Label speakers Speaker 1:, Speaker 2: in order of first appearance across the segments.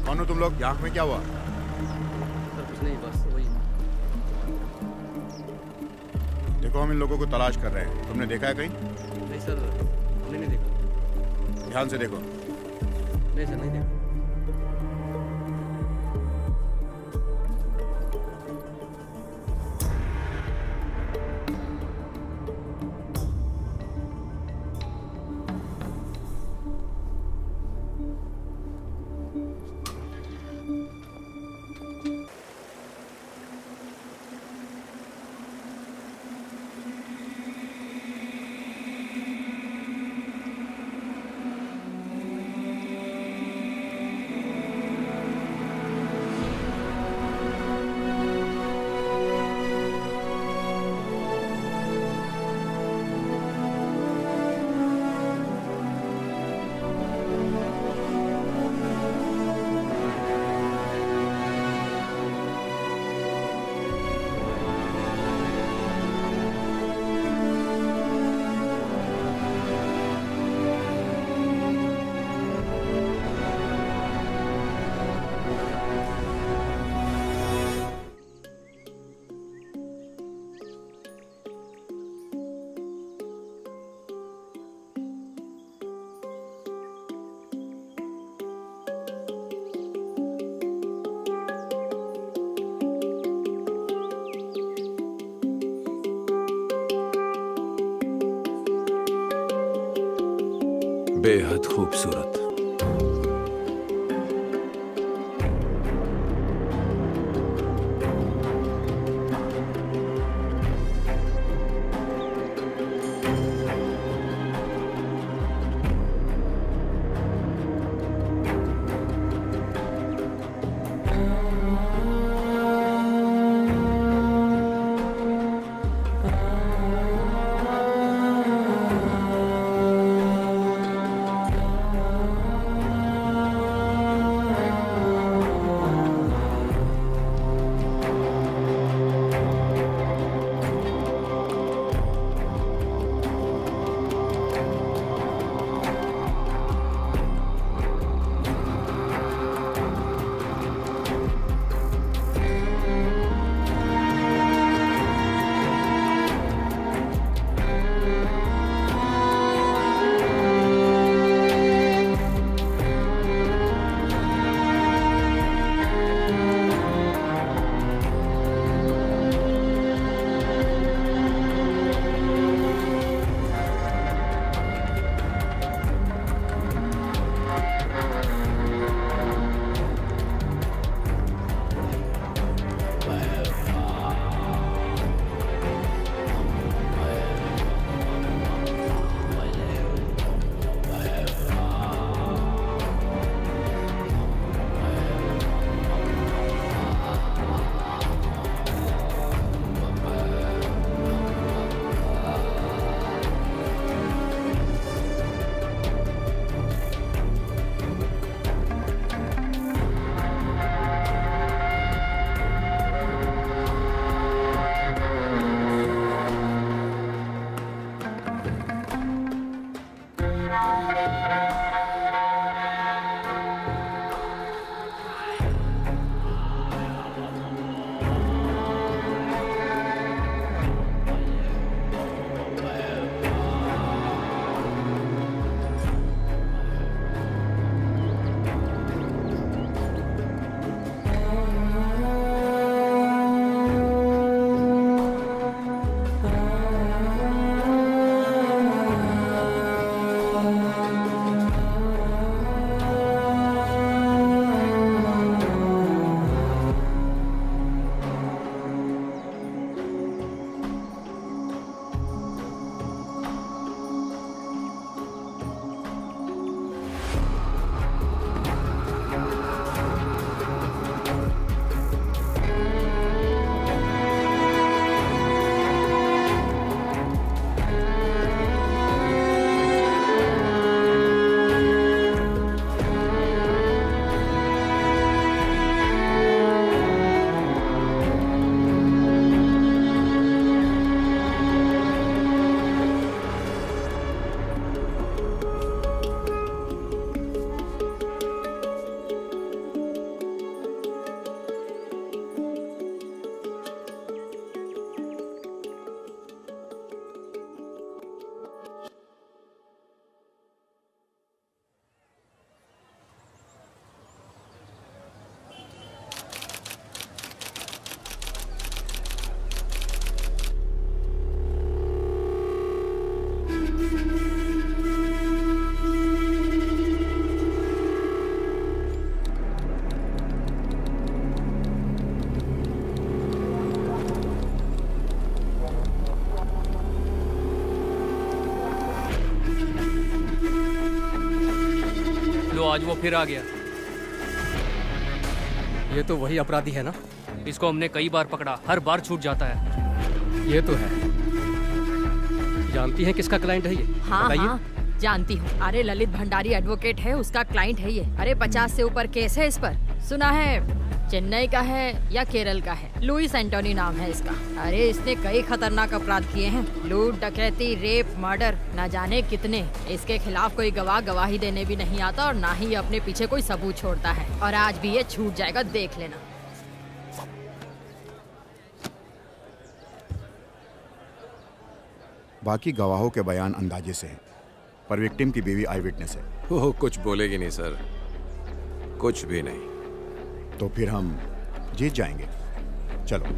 Speaker 1: कौन हो तुम लोग? यहाँ में क्या हुआ?
Speaker 2: सर कुछ नहीं, बस वही।
Speaker 1: देखो हम इन लोगों को तलाश कर रहे हैं, तुमने देखा है कहीं?
Speaker 2: नहीं सर, हमने नहीं देखा।
Speaker 1: ध्यान से देखो।
Speaker 2: नहीं सर, नहीं देखा।
Speaker 3: बेहद खूबसूरत।
Speaker 2: आज वो फिर आ गया।
Speaker 4: ये तो वही अपराधी है ना?
Speaker 2: इसको हमने कई बार पकड़ा, हर बार छूट जाता है।
Speaker 4: ये तो है। जानती हैं किसका क्लाइंट है ये?
Speaker 5: हाँ
Speaker 4: बताइए।
Speaker 5: हाँ जानती हूँ। अरे ललित भंडारी एडवोकेट है, उसका क्लाइंट है ये। अरे 50 से ऊपर केस है इस पर। सुना है चेन्नई का है या केरल का है। लुइस एंटोनी नाम है इसका। अरे इसने कई खतरनाक अपराध किए हैं, लूट, डकैती, रेप, मर्डर, न जाने कितने। इसके खिलाफ कोई गवाह गवाही देने भी नहीं आता और ना ही अपने पीछे कोई सबूत छोड़ता है। और आज भी ये छूट जाएगा, देख लेना।
Speaker 1: बाकी गवाहों के बयान अंदाजे से हैं, पर विक्टिम की बीवी आई विटनेस है।
Speaker 3: वो कुछ बोलेगी नहीं सर, कुछ भी नहीं।
Speaker 1: तो फिर हम जीत जाएंगे। चलो।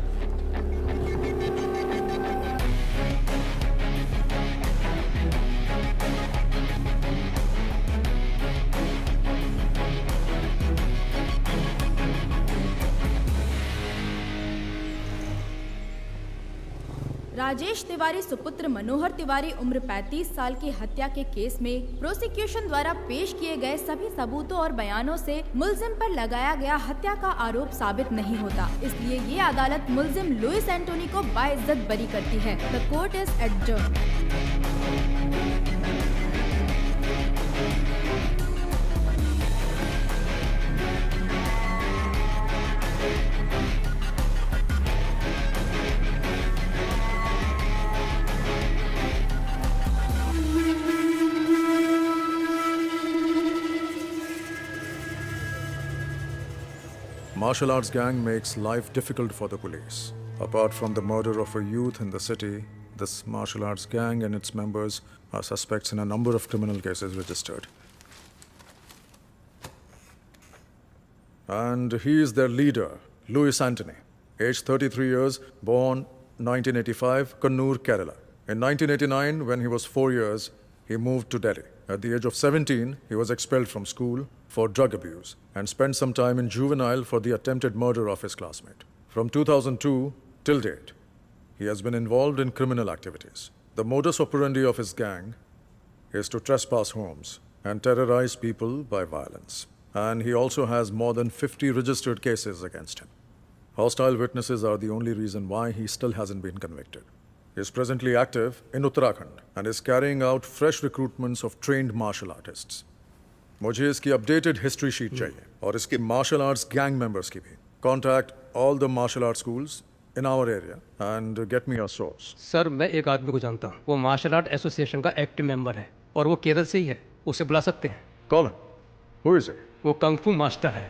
Speaker 6: राजेश तिवारी सुपुत्र मनोहर तिवारी उम्र 35 साल की हत्या के केस में प्रोसिक्यूशन द्वारा पेश किए गए सभी सबूतों और बयानों से मुलजिम पर लगाया गया हत्या का आरोप साबित नहीं होता। इसलिए ये अदालत मुलजिम लुइस एंटोनी को बाइज्जत बरी करती है। The court is adjourned.
Speaker 7: Martial arts gang makes life difficult for the police. Apart from the murder of a youth in the city, this martial arts gang and its members are suspects in a number of criminal cases registered. And he is their leader, Louis Antony, aged 33 years, born 1985, Kannur, Kerala. In 1989, when he was 4 years, he moved to Delhi. At the age of 17, he was expelled from school for drug abuse and spent some time in juvenile for the attempted murder of his classmate. From 2002 till date, he has been involved in criminal activities. The modus operandi of his gang is to trespass homes and terrorize people by violence. And he also has more than 50 registered cases against him. Hostile witnesses are the only reason why he still hasn't been convicted. He is presently active in Uttarakhand and is carrying out fresh recruitments of trained martial artists. मुझे इसकी updated history sheet चाहिए और इसके martial arts gang members की भी. Contact all the martial art schools in our area and get me a source.
Speaker 4: Sir मैं एक आदमी को जानता हूँ, वो मार्शल आर्ट एसोसिएशन का एक्टिव मेंबर है और वो केरल से ही है. उसे बुला सकते हैं.
Speaker 7: Call him. Who is it?
Speaker 4: वो कंग-फू मास्टर है.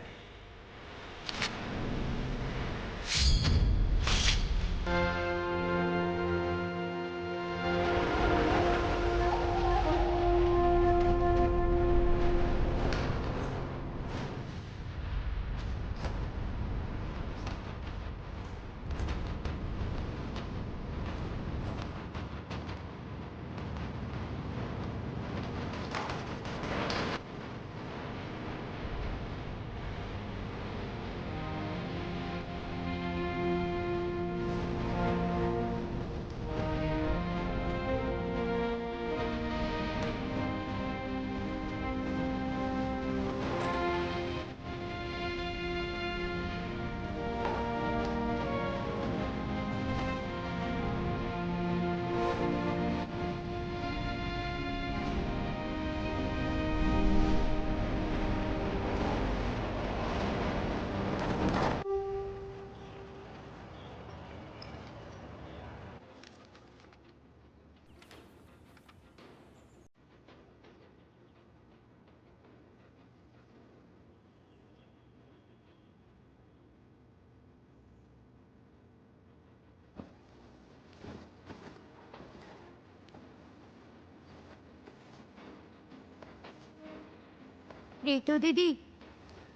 Speaker 8: रीतू दीदी,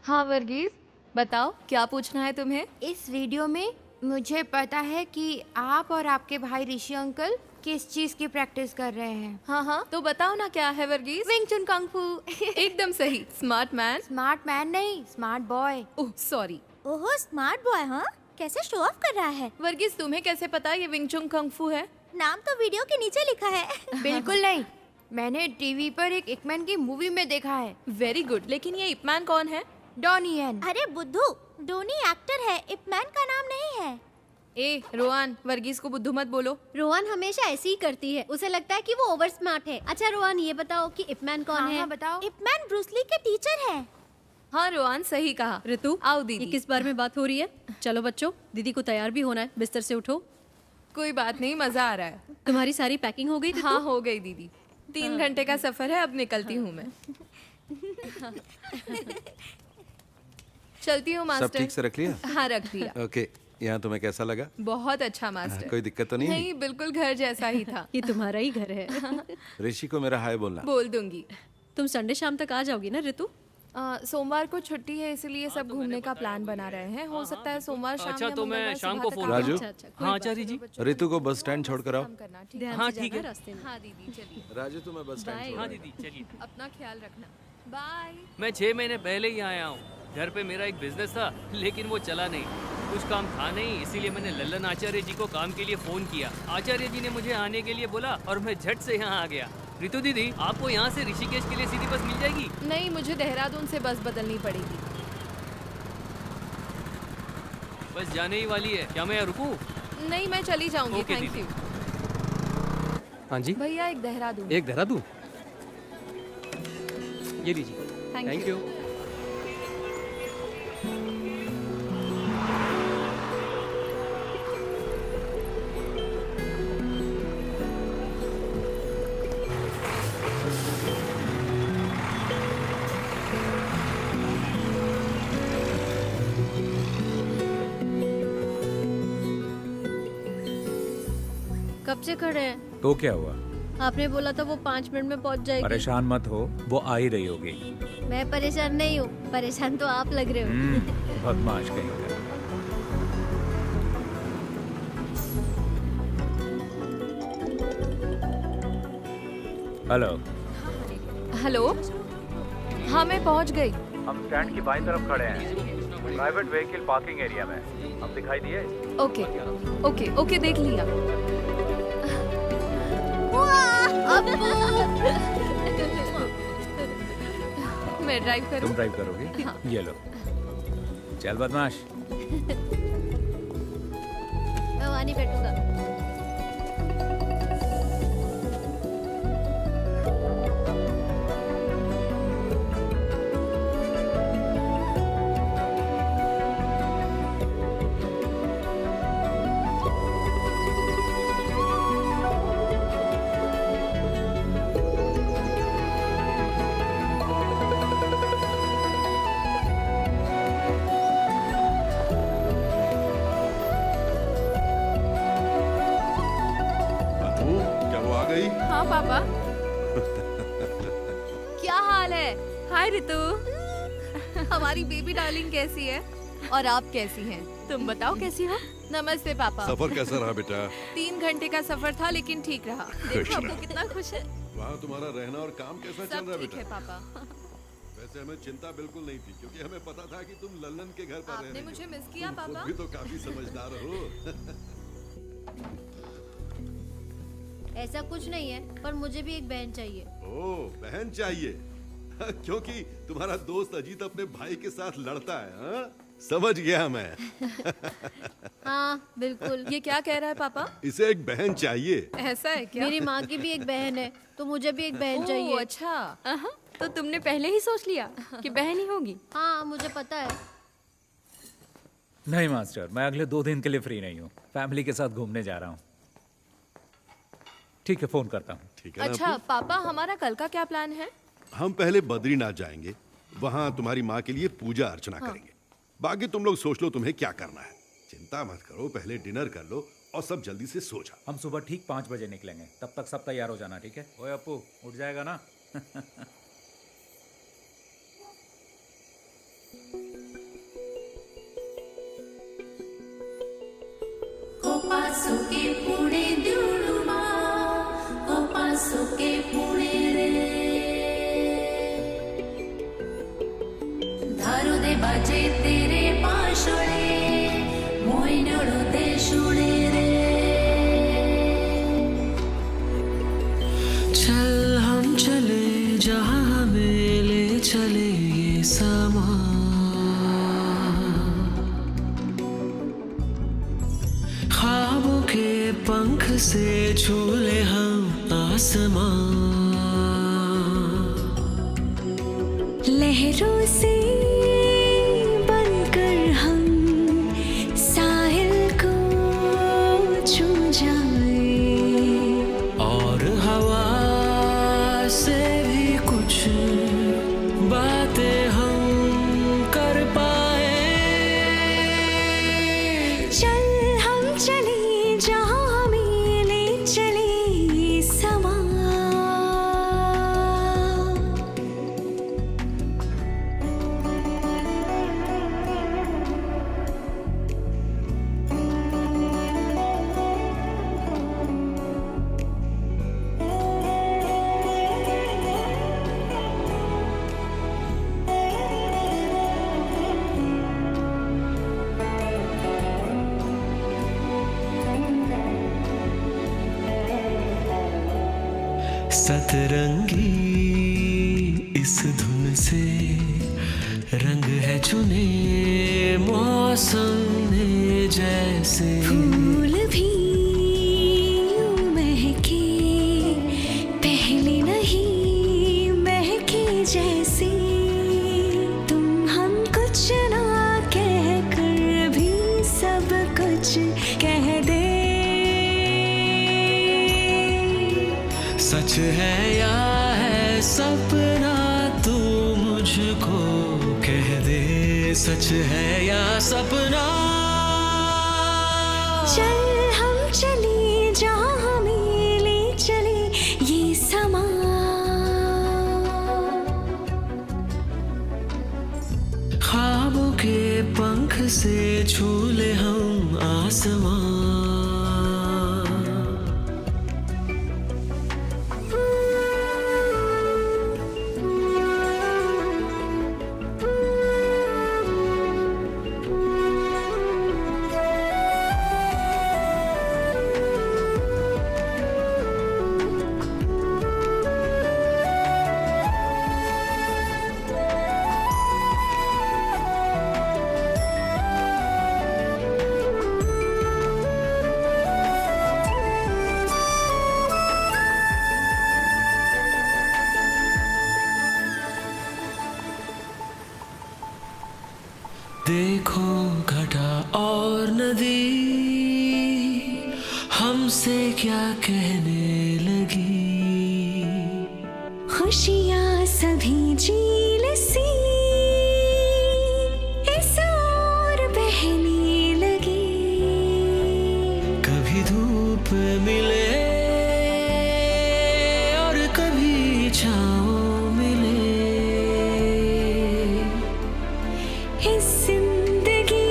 Speaker 9: हाँ वर्गीस, बताओ क्या पूछना है तुम्हें?
Speaker 8: इस वीडियो में मुझे पता है कि आप और आपके भाई ऋषि अंकल किस चीज की प्रैक्टिस कर रहे हैं.
Speaker 9: हाँ हाँ, तो बताओ ना क्या है वर्गीस?
Speaker 8: विंग चुन कंग फू.
Speaker 9: एकदम सही. Smart man.
Speaker 8: स्मार्ट मैन नहीं, स्मार्ट बॉय.
Speaker 9: Oh sorry.
Speaker 10: ओहो स्मार्ट बॉय. हाँ कैसे शो ऑफ कर रहा है.
Speaker 9: वर्गीस तुम्हें कैसे पता ये विंग चुन कंग फू है?
Speaker 10: नाम तो वीडियो के नीचे लिखा है.
Speaker 8: बिल्कुल नहीं, मैंने टीवी पर एक इकमैन की मूवी में देखा है।
Speaker 9: वेरी गुड, लेकिन ये इपमैन कौन है?
Speaker 8: डॉनी यन।
Speaker 10: अरे बुद्धू, डोनी एक्टर है, इपमैन का नाम नहीं है।
Speaker 9: ए रोहन, वर्गीस को बुद्धू मत बोलो।
Speaker 10: रोहन हमेशा ऐसी ही करती है, उसे लगता है कि वो ओवर स्मार्ट है। अच्छा रोहन, ये बताओ कि इपमैन कौन
Speaker 8: हाँ,
Speaker 10: है?
Speaker 8: हाँ, बताओ।
Speaker 10: इपमैन ब्रूसली के टीचर है।
Speaker 9: हाँ रोहन, सही कहा।
Speaker 11: ऋतु,
Speaker 9: आओ दीदी।
Speaker 11: ये किस बारे में बात हो रही है? चलो बच्चों, दीदी को तैयार भी होना है, बिस्तर से उठो।
Speaker 9: कोई बात नहीं, मजा आ रहा है।
Speaker 11: तुम्हारी सारी पैकिंग हो गई ऋतु?
Speaker 9: हाँ हो गई दीदी। 3 घंटे का सफर है, अब निकलती हूँ मैं। चलती हूँ
Speaker 3: सब
Speaker 9: मास्टर।
Speaker 3: ठीक से रख लिया?
Speaker 9: हाँ रख दिया।
Speaker 3: ओके, यहाँ तुम्हें कैसा लगा?
Speaker 9: बहुत अच्छा मास्टर।
Speaker 3: कोई दिक्कत तो नहीं?
Speaker 9: नहीं, बिल्कुल घर जैसा ही था।
Speaker 11: ये तुम्हारा ही घर है।
Speaker 3: ऋषि को मेरा हाय बोलना।
Speaker 9: बोल दूंगी।
Speaker 11: तुम संडे शाम तक आ जाओगी ना ऋतु?
Speaker 9: सोमवार को छुट्टी है, इसलिए सब घूमने का प्लान बना रहे हैं। हो सकता है सोमवार शाम
Speaker 2: अच्छा,
Speaker 9: या
Speaker 2: तो मैं
Speaker 9: मंगलवार
Speaker 2: शाम
Speaker 9: सुबह
Speaker 2: को
Speaker 9: तक
Speaker 2: फोन
Speaker 9: आ
Speaker 3: राजू?
Speaker 9: जाऊं।
Speaker 11: अच्छा, कोई
Speaker 2: हाँ
Speaker 11: बात
Speaker 2: आचार्य जी।
Speaker 3: ऋतु को बस स्टैंड छोड़ कर आओ।
Speaker 9: काम करना, ठीक है।
Speaker 11: ध्यान
Speaker 2: हाँ,
Speaker 11: से
Speaker 2: ठीक
Speaker 11: जाना
Speaker 2: है।
Speaker 11: रास्ते में।
Speaker 9: हाँ दीदी चलिए।
Speaker 3: राजू तुम्हें बस स्टैंड
Speaker 11: Bye.
Speaker 3: छोड़
Speaker 2: हाँ
Speaker 3: आओ।
Speaker 2: दीदी चलिए।
Speaker 9: अपना ख्याल रखना। बाय।
Speaker 2: मैं 6 महीने पहले ही आया हूँ। घर पे मेरा एक बिजनेस था, लेकिन वो चला नहीं। कुछ काम था नहीं, इसीलिए मैंने लल्लन आचार्य जी को काम के लिए फोन किया। आचार्य जी ने मुझे आने के लिए बोला और मैं झट से यहाँ आ गया। रितु दीदी, आपको यहाँ से ऋषिकेश के लिए सीधी बस मिल जाएगी?
Speaker 9: नहीं, मुझे देहरादून से बस बदलनी पड़ेगी।
Speaker 2: बस जाने ही वाली है, क्या मैं यहाँ रुकूं?
Speaker 9: नहीं, मैं चली जाऊंगी।
Speaker 2: ओके,
Speaker 9: थैंक
Speaker 2: दीदी।
Speaker 9: यू।
Speaker 4: हाँ जी,
Speaker 9: भैया एक देहरादून।
Speaker 4: एक देहरादून। ये लीजिए।
Speaker 9: Thank
Speaker 4: thank
Speaker 9: you.
Speaker 4: यू।
Speaker 11: कब से खड़े हैं?
Speaker 12: तो क्या हुआ?
Speaker 11: आपने बोला था वो 5 मिनट में पहुंच जाएगी।
Speaker 12: परेशान मत हो, वो आ ही रही होगी।
Speaker 11: मैं परेशान नहीं हूँ, परेशान तो आप लग रहे हो।
Speaker 12: बदमाश कहीं का। हेलो।
Speaker 9: हेलो। हाँ मैं पहुंच गई।
Speaker 13: हम स्टैंड की बाईं तरफ खड़े हैं, प्राइवेट व्हीकल पार्किंग एरिया में। हम दिखाई दिए?
Speaker 9: ओके ओके ओके, देख लिया। मैं ड्राइव करूं?
Speaker 12: तुम ड्राइव करोगे?
Speaker 9: हाँ।
Speaker 12: ये लो। चल बदमाश।
Speaker 11: मैं वहाँ नहीं बैठूंगा।
Speaker 3: क्या वो आ गई?
Speaker 9: हाँ पापा। क्या हाल है? हाय रितु। हमारी बेबी डार्लिंग कैसी है? और आप कैसी हैं? तुम बताओ कैसी हो? नमस्ते पापा।
Speaker 3: सफर कैसा रहा बेटा?
Speaker 9: 3 घंटे का सफर था, लेकिन ठीक रहा। देखो आपको कितना खुश है।
Speaker 3: वहाँ तुम्हारा रहना और काम कैसा चल
Speaker 9: सब
Speaker 3: रहा है
Speaker 9: ठीक है
Speaker 3: बेटा?
Speaker 9: पापा।
Speaker 3: वैसे हमें चिंता बिल्कुल नहीं थी, क्योंकि हमें पता था कि तुम लल्लन के घर पर रह
Speaker 9: आपने
Speaker 3: रही हो।
Speaker 9: मुझे मिस किया
Speaker 3: तुम खुद
Speaker 9: पापा?
Speaker 3: भी तो काफी समझदार हो।
Speaker 11: ऐसा कुछ नहीं है, पर मुझे भी एक बहन चाहिए।
Speaker 3: ओ, बहन चाहिए? क्योंकि तुम्हारा दोस्त अजीत अपने भाई के साथ लड़ता है, हाँ? समझ गया मैं।
Speaker 11: हाँ बिल्कुल।
Speaker 9: ये क्या कह रहा है पापा?
Speaker 3: इसे एक बहन चाहिए।
Speaker 9: ऐसा है क्या?
Speaker 11: मेरी माँ की भी एक बहन है, तो मुझे भी एक बहन
Speaker 9: ओह,
Speaker 11: चाहिए।
Speaker 9: अच्छा। तो तुमने पहले ही सोच लिया कि बहन ही होगी?
Speaker 11: हाँ मुझे पता है।
Speaker 12: नहीं मास्टर, मैं अगले 2 दिन के लिए फ्री नहीं हूँ। फैमिली के साथ घूमने जा रहा हूँ। ठीक है, फोन करता हूँ।
Speaker 3: ठीक है ना
Speaker 9: अच्छा पापा, हमारा कल का क्या प्लान है?
Speaker 3: हम पहले बद्रीनाथ जाएंगे, वहाँ तुम्हारी माँ के लिए पूजा अर्चना करेंगे। बाकी तुम लोग सोच लो तुम्हें क्या करना है। चिंता मत करो, पहले डिनर कर लो और सब जल्दी से सो जाओ।
Speaker 12: हम सुबह ठीक 5 बजे निकलेंगे, तब तक सब तैयार हो जाना, ठीक है? ओए अप्पू, उठ जाएगा ना?
Speaker 10: बाजे तेरे पाशोळे मोइनोळो ते शुणे रे चल हम
Speaker 14: से छू ले हम आसमां,
Speaker 15: लहरों से बनकर हम साहिल को छू जाए,
Speaker 14: और हवा से भी कुछ बातें हम कर पाए।
Speaker 15: चल हम चले जहाँ हमें ले चले समा।
Speaker 14: सतरंगी इस धुन से रंग है चुने मौसम ने जैसे,
Speaker 15: फूल भी यूं महके पहले नहीं महके जैसे, तुम हम कुछ ना कह कर भी सब कुछ कह दे।
Speaker 14: सच है या है सपना तू मुझको कह दे, सच है या सपना।
Speaker 15: चल हम चले जहाँ हमें ले चले ये समा।
Speaker 14: ख्वाबों के पंख से छू ले हम आसमां, देखो घटा और नदी हमसे क्या कहने लगी,
Speaker 15: खुशियाँ सभी झील सी इस ओर बहने लगी।
Speaker 14: कभी धूप मिले और कभी छाँव मिले,
Speaker 15: इस जिंदगी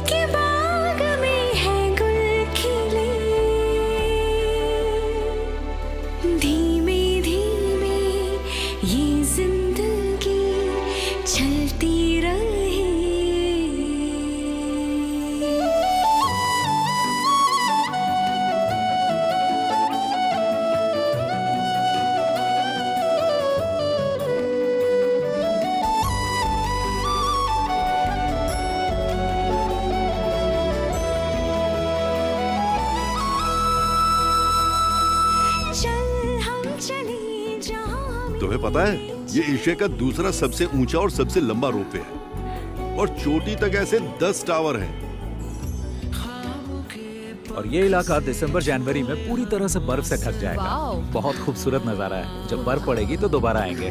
Speaker 15: के बाग में है गुल खिले, धीमे धीमे ये जिंदगी चलती रहे।
Speaker 3: तुम्हें पता है ये एशिया का दूसरा सबसे ऊंचा और सबसे लंबा रोपवे है, और चोटी तक ऐसे 10 टावर हैं।
Speaker 12: और ये इलाका दिसंबर जनवरी में पूरी तरह से बर्फ से ढक जाएगा।
Speaker 5: वाओ।
Speaker 12: बहुत खूबसूरत नजारा है। जब बर्फ पड़ेगी तो दोबारा आएंगे।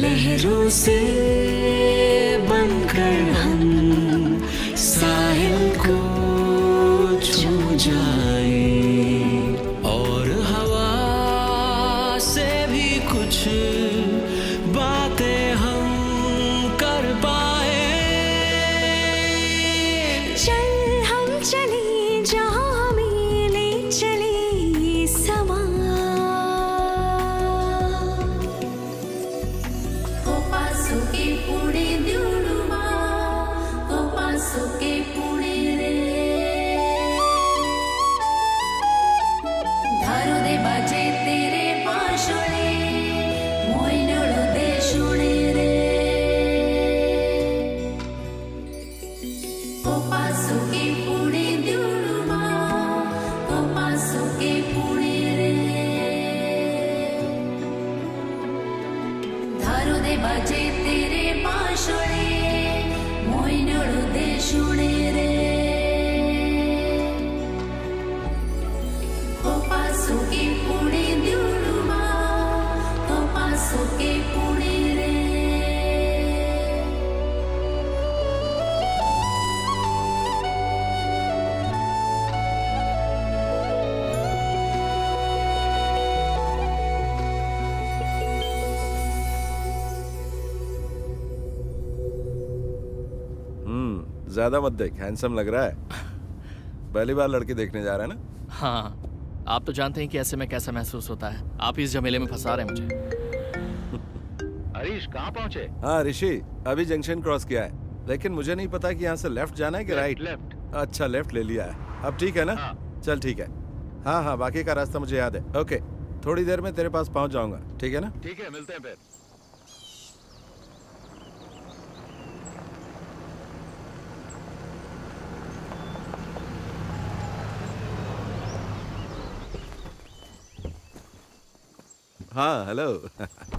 Speaker 14: लहरों से बनकर हम साहिल को छू जाए, और हवा से भी कुछ बातें हम कर पाए।
Speaker 15: चल हम चले जहाँ हमें ले चले समा।
Speaker 16: Opa, suki puri diuluma. Opa. ज्यादा मत देख, हैंडसम लग रहा है। पहली बार लड़की देखने जा रहा है ना?
Speaker 17: हाँ, आप तो जानते हैं कि ऐसे में कैसा महसूस होता है। आप इस झमेले में फंसा रहे हैं मुझे।
Speaker 13: हरीश कहाँ पहुँचे?
Speaker 16: हाँ ऋषि, अभी जंक्शन क्रॉस किया है, लेकिन मुझे नहीं पता कि यहाँ से लेफ्ट जाना है कि राइट।
Speaker 13: लेफ्ट।
Speaker 16: अच्छा, लेफ्ट ले लिया है। अब ठीक है ना?
Speaker 13: हाँ।
Speaker 16: चल ठीक है। हाँ हाँ, बाकी का रास्ता मुझे याद है। ओके, थोड़ी देर में तेरे पास पहुँच जाऊंगा, ठीक है ना?
Speaker 13: ठीक है, मिलते हैं फिर।
Speaker 16: हाँ हेलो।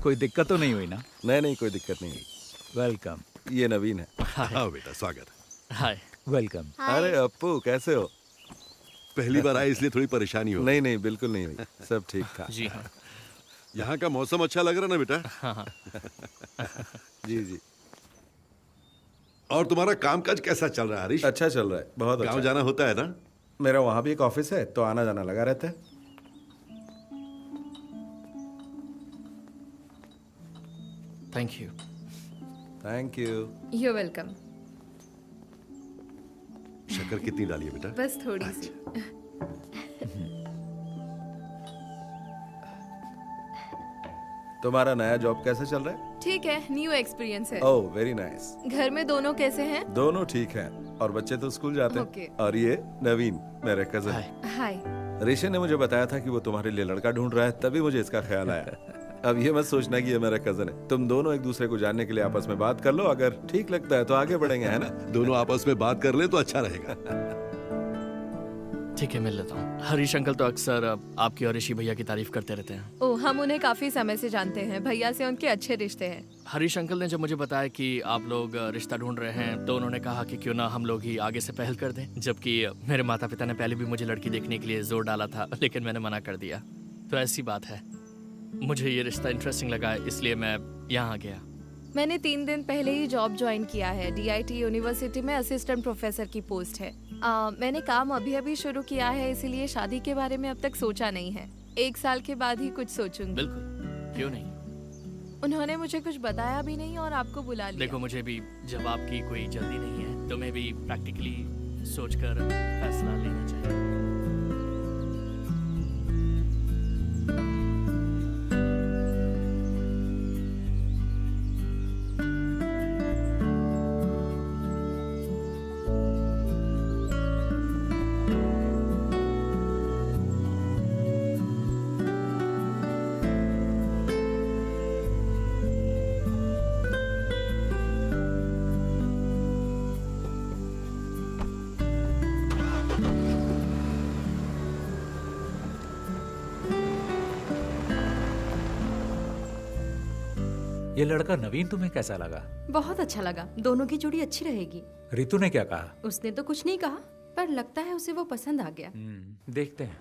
Speaker 12: कोई दिक्कत तो नहीं हुई ना?
Speaker 16: नहीं, कोई दिक्कत नहीं हुई।
Speaker 12: वेलकम।
Speaker 16: ये नवीन है।
Speaker 3: हाँ बेटा, स्वागत है।
Speaker 17: हाय।
Speaker 12: वेलकम।
Speaker 16: अरे अप्पू, कैसे हो?
Speaker 3: पहली बार आए इसलिए थोड़ी परेशानी हो।
Speaker 16: नहीं, बिल्कुल नहीं हुई, सब ठीक था।
Speaker 17: जी हाँ।
Speaker 3: यहाँ का मौसम अच्छा लग रहा ना बेटा?
Speaker 17: हाँ।
Speaker 16: जी।
Speaker 3: और तुम्हारा कामकाज कैसा चल रहा है हरीश?
Speaker 16: अच्छा चल रहा है, बहुत अच्छा।
Speaker 3: गाँव जाना होता है ना?
Speaker 16: मेरा वहाँ भी एक ऑफिस है, तो आना जाना लगा रहता है।
Speaker 17: Thank you.
Speaker 9: You welcome.
Speaker 3: शक्कर कितनी डाली है बेटा?
Speaker 9: बस थोड़ी सी।
Speaker 16: तुम्हारा नया जॉब कैसा चल रहा है?
Speaker 9: ठीक है, न्यू एक्सपीरियंस है।
Speaker 16: Oh very nice.
Speaker 9: घर में दोनों कैसे हैं?
Speaker 16: दोनों ठीक हैं, और बच्चे तो स्कूल जाते हैं।
Speaker 9: Okay.
Speaker 16: और ये नवीन, मेरे कजन।
Speaker 9: हाय।
Speaker 16: ऋषि ने मुझे बताया था कि वो तुम्हारे लिए लड़का ढूंढ रहा है, तभी मुझे इसका ख्याल आया। अब ये मत सोचना कि ये मेरा कजन है। तुम दोनों एक दूसरे को जानने के लिए आपस में बात कर लो, अगर ठीक लगता है तो आगे बढ़ेंगे, है ना?
Speaker 3: दोनों आपस में बात कर ले तो अच्छा रहेगा।
Speaker 17: ठीक है, मिल लेता हूँ। हरीश अंकल तो अक्सर आपकी और ऋषि भैया की तारीफ करते रहते हैं।
Speaker 9: ओह, हम उन्हें काफी समय से जानते हैं। भैया से उनके अच्छे रिश्ते हैं।
Speaker 17: हरीश अंकल ने जब मुझे बताया कि आप लोग रिश्ता ढूंढ रहे हैं, तो उन्होंने कहा कि क्यों ना हम लोग ही आगे से पहल कर दें। जबकि मेरे माता पिता ने पहले भी मुझे लड़की देखने के लिए जोर डाला था, लेकिन मैंने मना कर दिया। तो ऐसी बात है, मुझे ये रिश्ता इंटरेस्टिंग लगा, इसलिए मैं यहाँ गया।
Speaker 9: मैंने 3 दिन पहले ही जॉब ज्वाइन किया है। DIT यूनिवर्सिटी में असिस्टेंट प्रोफेसर की पोस्ट है। मैंने काम अभी शुरू किया है, इसीलिए शादी के बारे में अब तक सोचा नहीं है। 1 साल के बाद ही कुछ सोचूंगी।
Speaker 17: बिल्कुल, क्यों नहीं।
Speaker 9: उन्होंने मुझे कुछ बताया भी नहीं और आपको बुला लिया।
Speaker 17: देखो, मुझे भी जवाब की कोई जल्दी नहीं है, तो मैं भी प्रैक्टिकली सोचकर फैसला लेना चाहिए।
Speaker 12: ये लड़का नवीन तुम्हें कैसा लगा?
Speaker 5: बहुत अच्छा लगा, दोनों की जोड़ी अच्छी रहेगी।
Speaker 12: रितु ने क्या कहा?
Speaker 5: उसने तो कुछ नहीं कहा, पर लगता है उसे वो पसंद आ गया।
Speaker 12: देखते हैं।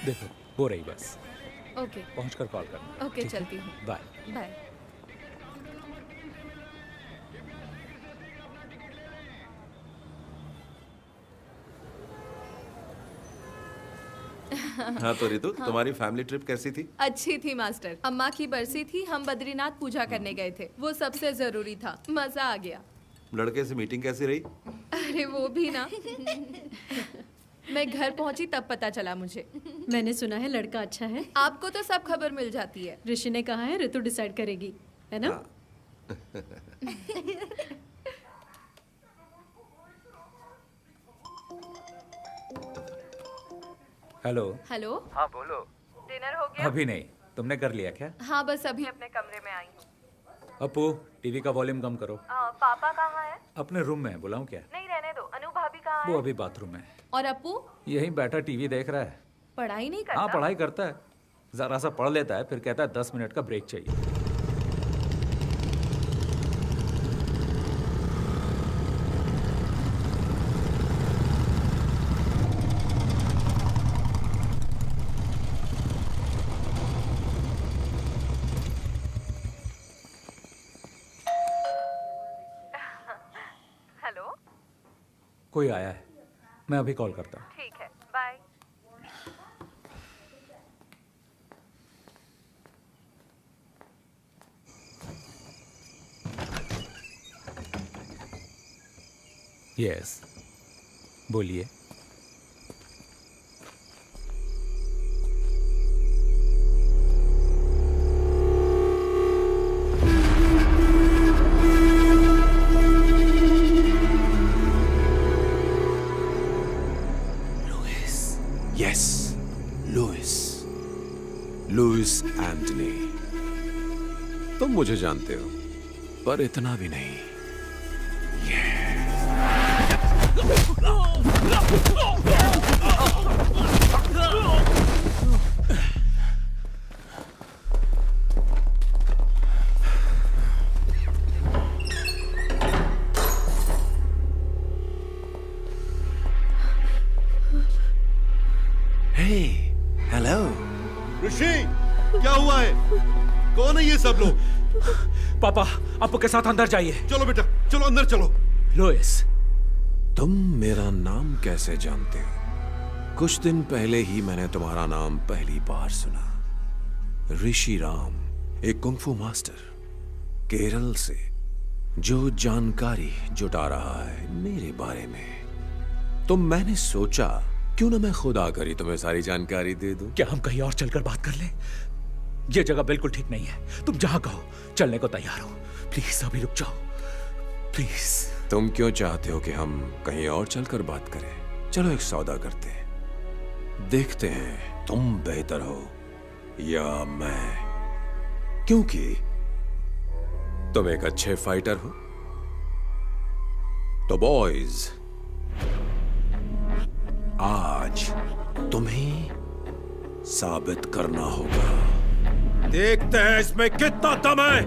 Speaker 12: देखो, हो रही बस।
Speaker 9: ओके।
Speaker 12: पहुंचकर कॉल करना।
Speaker 9: ओके, चलती हूँ।
Speaker 12: बाय।
Speaker 9: बाय।
Speaker 16: हाँ तो रितु, तुम्हारी फैमिली ट्रिप कैसी थी?
Speaker 9: अच्छी थी मास्टर। अम्मा की बरसी थी, हम बद्रीनाथ पूजा करने गए थे। वो सबसे जरूरी था, मजा आ गया।
Speaker 16: लड़के से मीटिंग कैसी रही?
Speaker 9: अरे वो भी ना। मैं घर पहुंची तब पता चला मुझे।
Speaker 10: मैंने सुना है लड़का अच्छा है।
Speaker 9: आपको तो सब खबर मिल जाती है।
Speaker 10: ऋषि ने कहा है ऋतु डिसाइड करेगी, है ना?
Speaker 12: हेलो।
Speaker 9: हेलो।
Speaker 13: हाँ बोलो।
Speaker 9: डिनर हो गया?
Speaker 12: अभी नहीं, तुमने कर लिया क्या?
Speaker 9: हाँ, बस अभी अपने कमरे में आई हूँ।
Speaker 12: अपू, टीवी का वॉल्यूम कम करो।
Speaker 9: पापा कहाँ है?
Speaker 12: अपने रूम में है, बुलाऊं क्या?
Speaker 9: नहीं, रहने दो। अनु भाभी कहाँ है?
Speaker 12: वो अभी बाथरूम में।
Speaker 9: और अपू?
Speaker 12: यही बैठा टीवी देख रहा है।
Speaker 9: पढ़ाई नहीं करता?
Speaker 12: हाँ, पढ़ाई करता है, जरा सा पढ़ लेता है, फिर कहता है 10 मिनट का ब्रेक चाहिए।
Speaker 9: हेलो।
Speaker 12: कोई आया है? मैं अभी कॉल करता हूँ।
Speaker 9: ठीक है, बाय।
Speaker 12: यस, बोलिए।
Speaker 16: Yes, Louis Antony. तुम मुझे जानते हो, पर इतना भी नहीं।
Speaker 3: हेलो ऋषि, क्या हुआ है? कौन है ये सब लोग?
Speaker 12: पापा, अपू के साथ अंदर जाइए।
Speaker 3: चलो बेटा, चलो अंदर चलो।
Speaker 12: लुइस,
Speaker 16: तुम मेरा नाम कैसे जानते हो? कुछ दिन पहले ही मैंने तुम्हारा नाम पहली बार सुना। ऋषि राम, एक कुंफू मास्टर केरल से, जो जानकारी जुटा रहा है मेरे बारे में। तो मैंने सोचा क्यों ना मैं खुद आकर ही तुम्हें सारी जानकारी दे दूं।
Speaker 12: क्या हम कहीं और चलकर बात कर लें? यह जगह बिल्कुल ठीक नहीं है। तुम जहां कहो चलने को तैयार हो। प्लीज अभी रुक जाओ, प्लीज।
Speaker 16: तुम क्यों चाहते हो कि हम कहीं और चलकर बात करें? चलो एक सौदा करते हैं, देखते हैं तुम बेहतर हो या मैं, क्योंकि तुम एक अच्छे फाइटर हो। तो बॉयज, आज तुम्हें साबित करना होगा। देखते हैं इसमें कितना दम है।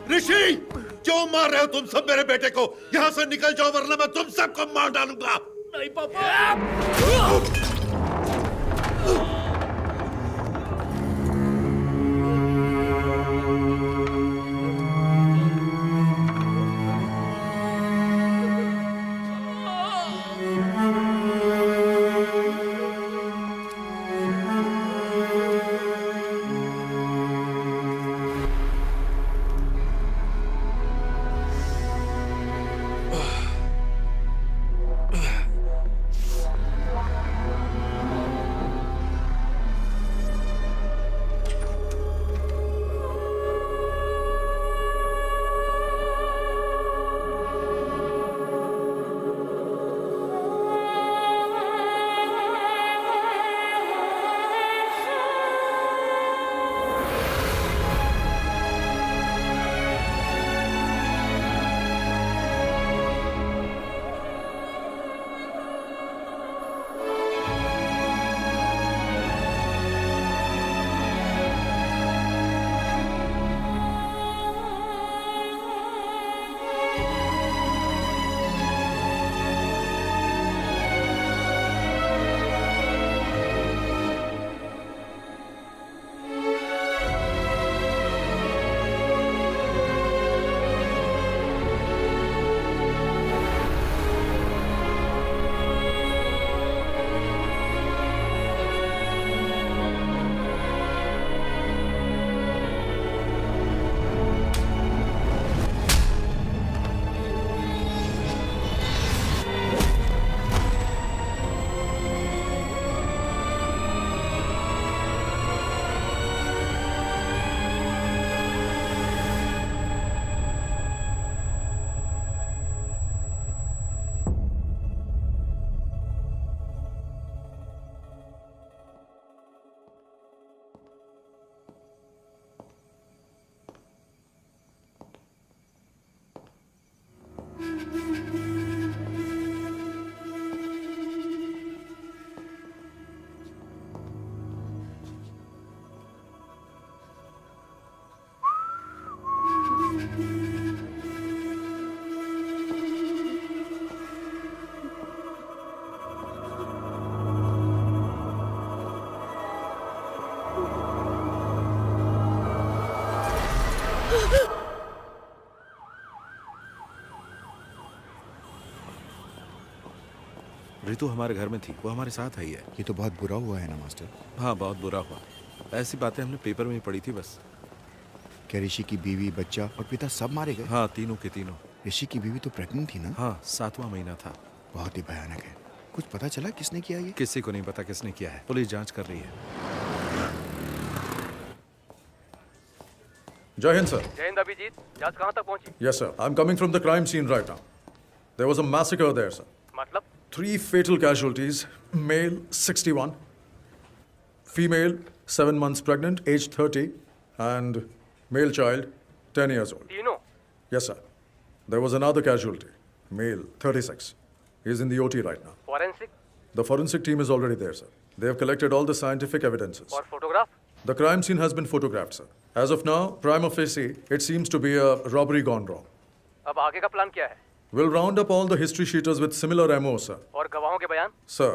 Speaker 3: ऋषि, क्यों मार रहे हो तुम सब मेरे बेटे को? यहाँ से निकल जाओ वरना मैं तुम सबको मार डालूंगा।
Speaker 12: नहीं पापा।
Speaker 16: रितु हमारे घर में थी, वो हमारे साथ आई है।
Speaker 1: ये तो बहुत बुरा हुआ है ना मास्टर।
Speaker 16: हाँ, बहुत बुरा हुआ। ऐसी बातें हमने पेपर में ही पढ़ी थी बस।
Speaker 1: क्या ऋषि की बीवी, बच्चा और पिता सब मारे गए?
Speaker 16: हाँ, तीनों के तीनों।
Speaker 1: ऋषि की बीवी तो प्रेग्नेंट थी ना?
Speaker 16: हाँ, 7वां महीना था।
Speaker 1: बहुत ही भयानक है। कुछ पता चला किसने किया ये?
Speaker 16: किसी को नहीं पता किसने किया है, पुलिस जांच कर रही है।
Speaker 7: Jai Hind, sir.
Speaker 13: जय हिंद अभिजीत, जांच कहाँ तक पहुंची?
Speaker 7: Yes, sir. I'm coming from the crime scene right now. There was a massacre there, sir.
Speaker 13: मतलब?
Speaker 7: 3 fatal casualties. Male, 61. Female, 7 months pregnant, age 30. And male child, 10 years old.
Speaker 13: तीनों?
Speaker 7: Yes, sir. There was another casualty. Male, 36. He's in the OT right now.
Speaker 13: Forensic?
Speaker 7: The forensic team is already there, sir. They have collected all the scientific evidences.
Speaker 13: और photograph?
Speaker 7: The crime scene has been photographed, sir. As of now, prima facie, it seems to be a robbery gone wrong.
Speaker 13: अब आगे का plan क्या है?
Speaker 7: We'll round up all the history sheeters with similar MO, sir.
Speaker 13: और गवाहों के बयान?
Speaker 7: Sir,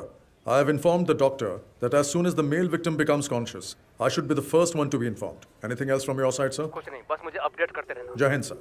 Speaker 7: I have informed the doctor that as soon as the male victim becomes conscious, I should be the first one to be informed. Anything else from your side, sir?
Speaker 13: कुछ नहीं, बस मुझे update करते रहना।
Speaker 7: Jai Hind, sir.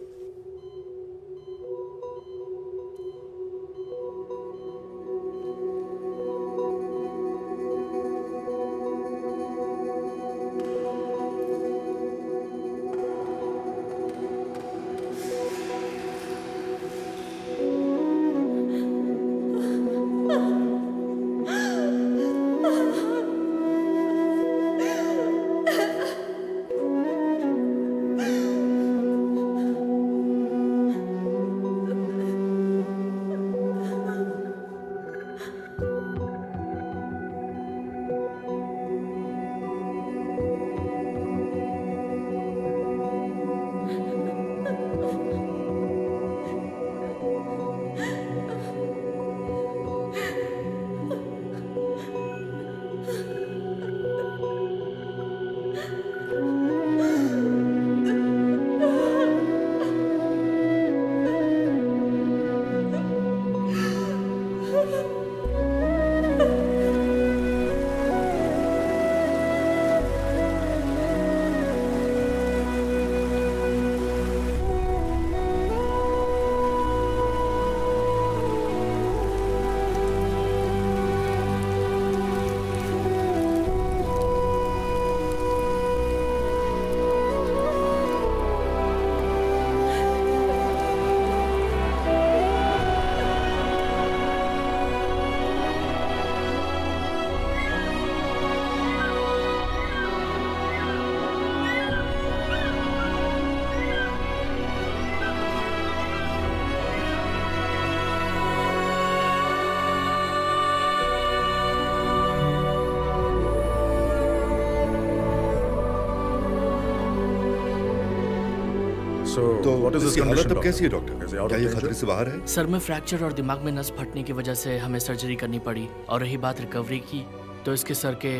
Speaker 7: So, what is his
Speaker 3: इसकी हालत
Speaker 7: condition,
Speaker 3: अब कैसी है
Speaker 7: doctor?
Speaker 3: Doctor?
Speaker 7: Is he out
Speaker 3: क्या
Speaker 7: of
Speaker 3: ये
Speaker 7: danger?
Speaker 3: खतरे से बाहर है?
Speaker 17: सर में फ्रैक्चर और दिमाग में नस फटने की वजह से हमें सर्जरी करनी पड़ी। और रही बात रिकवरी की, तो इसके सर के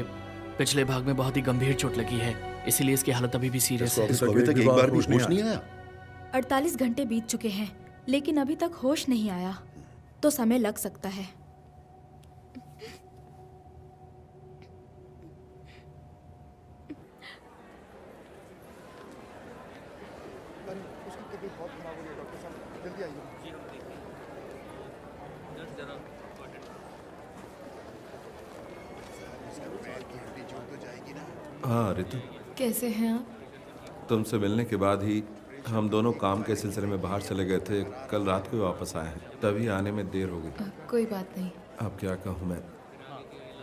Speaker 17: पिछले भाग में बहुत ही गंभीर चोट लगी है, इसीलिए इसकी हालत अभी भी सीरियस है।
Speaker 3: इसको अभी तक एक बार भी होश नहीं आया।
Speaker 6: 48 घंटे बीत चुके हैं, लेकिन अभी तक होश नहीं आया, तो समय लग सकता है।
Speaker 16: हाँ रितु,
Speaker 9: कैसे हैं आप?
Speaker 16: तुमसे मिलने के बाद ही हम दोनों काम के सिलसिले में बाहर चले गए थे। कल रात को ही वापस आए हैं, तभी आने में देर हो गई।
Speaker 9: कोई बात नहीं।
Speaker 16: अब क्या कहूँ मैं,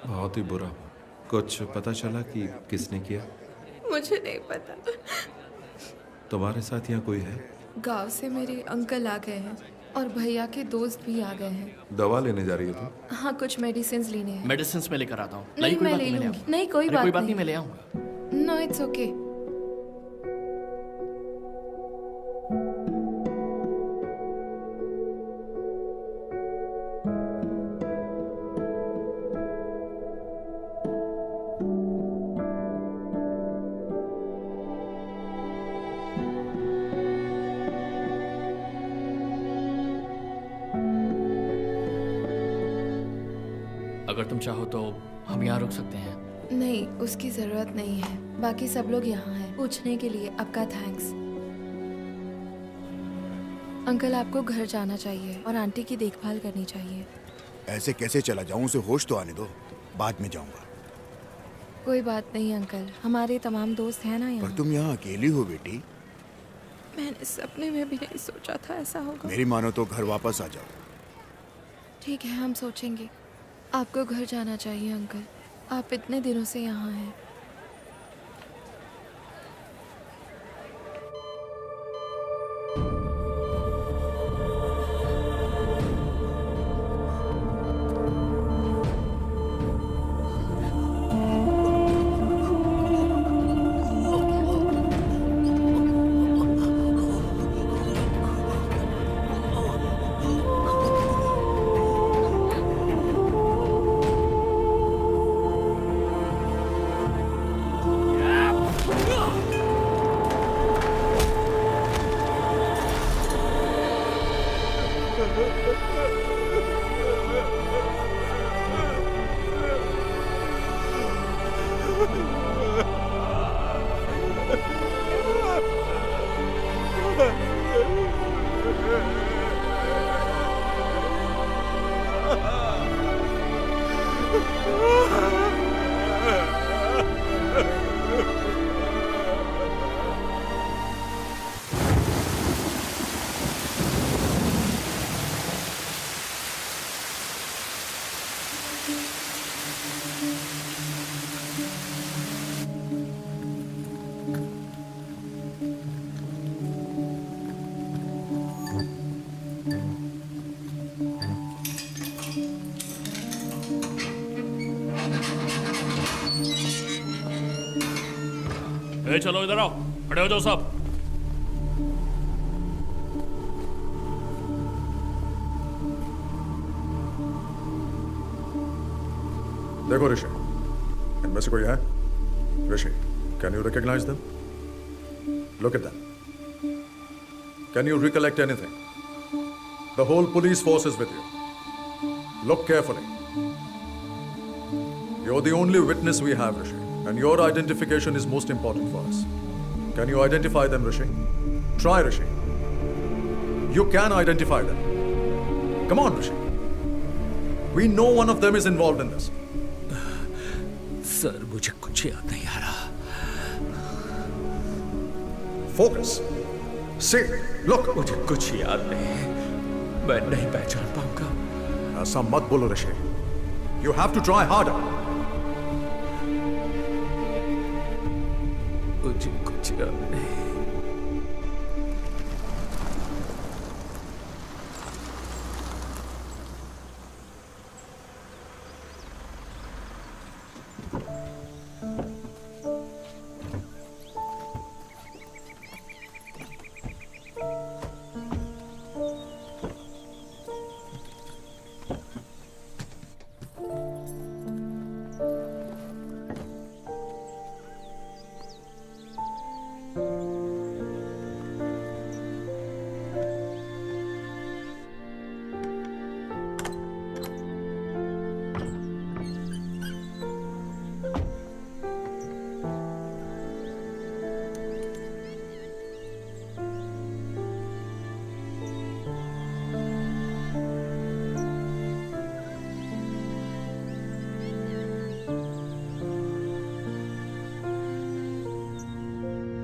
Speaker 16: बहुत ही बुरा हुआ। कुछ पता चला कि किसने किया?
Speaker 9: मुझे नहीं पता।
Speaker 16: तुम्हारे साथ यहाँ कोई है?
Speaker 9: गांव से मेरे अंकल आ गए हैं और भैया के दोस्त भी आ गए हैं।
Speaker 16: दवा लेने जा रही हो तुम?
Speaker 9: हाँ, कुछ मेडिसिन लेने हैं।
Speaker 17: मेडिसिन में लेकर आता हूँ।
Speaker 9: नहीं, मैं ले लूंगी। नहीं, कोई बात
Speaker 17: नहीं, मैं ले आऊंगा।
Speaker 9: No, it's okay.
Speaker 17: अगर तुम चाहो तो हम यहाँ रुक सकते हैं।
Speaker 9: नहीं, उसकी जरूरत नहीं है। बाकी सब लोग यहाँ हैं। पूछने के लिए आपका थैंक्स। अंकल, आपको घर जाना चाहिए और आंटी की देखभाल करनी चाहिए।
Speaker 1: ऐसे कैसे चला जाऊं? उसे होश तो आने दो, बाद में जाऊंगा।
Speaker 9: कोई बात नहीं अंकल, हमारे तमाम दोस्त हैं ना
Speaker 1: पर
Speaker 9: यहाँ।
Speaker 1: तुम यहाँ अकेली हो बेटी।
Speaker 9: मैंने सपने में भी नहीं सोचा था ऐसा होगा।
Speaker 1: मेरी मानो तो घर वापस आ जाओ।
Speaker 9: ठीक है, हम सोचेंगे। आपको घर जाना चाहिए अंकल, आप इतने दिनों से यहाँ हैं।
Speaker 12: चलो इधर आओ, खड़े हो जाओ सब।
Speaker 7: देखो ऋषि, इनमें से कोई है? Rishi, can you recognize them? Look at them. Can you recollect anything? The whole police force is with you. Look carefully. You're the only witness we have, Rishi, and your identification is most important for us. Can you identify them, Rishi? Try, Rishi. You can identify them. Come on, Rishi. We know one of them is involved in this.
Speaker 12: Sir, मुझे कुछ याद नहीं आ रहा।
Speaker 7: Focus. See, look.
Speaker 12: मुझे कुछ याद नहीं, मैं नहीं पहचान पाऊंगा।
Speaker 7: ऐसा मत बोलो ऋषि। You have to try harder.
Speaker 12: मुझे कुछ याद नहीं।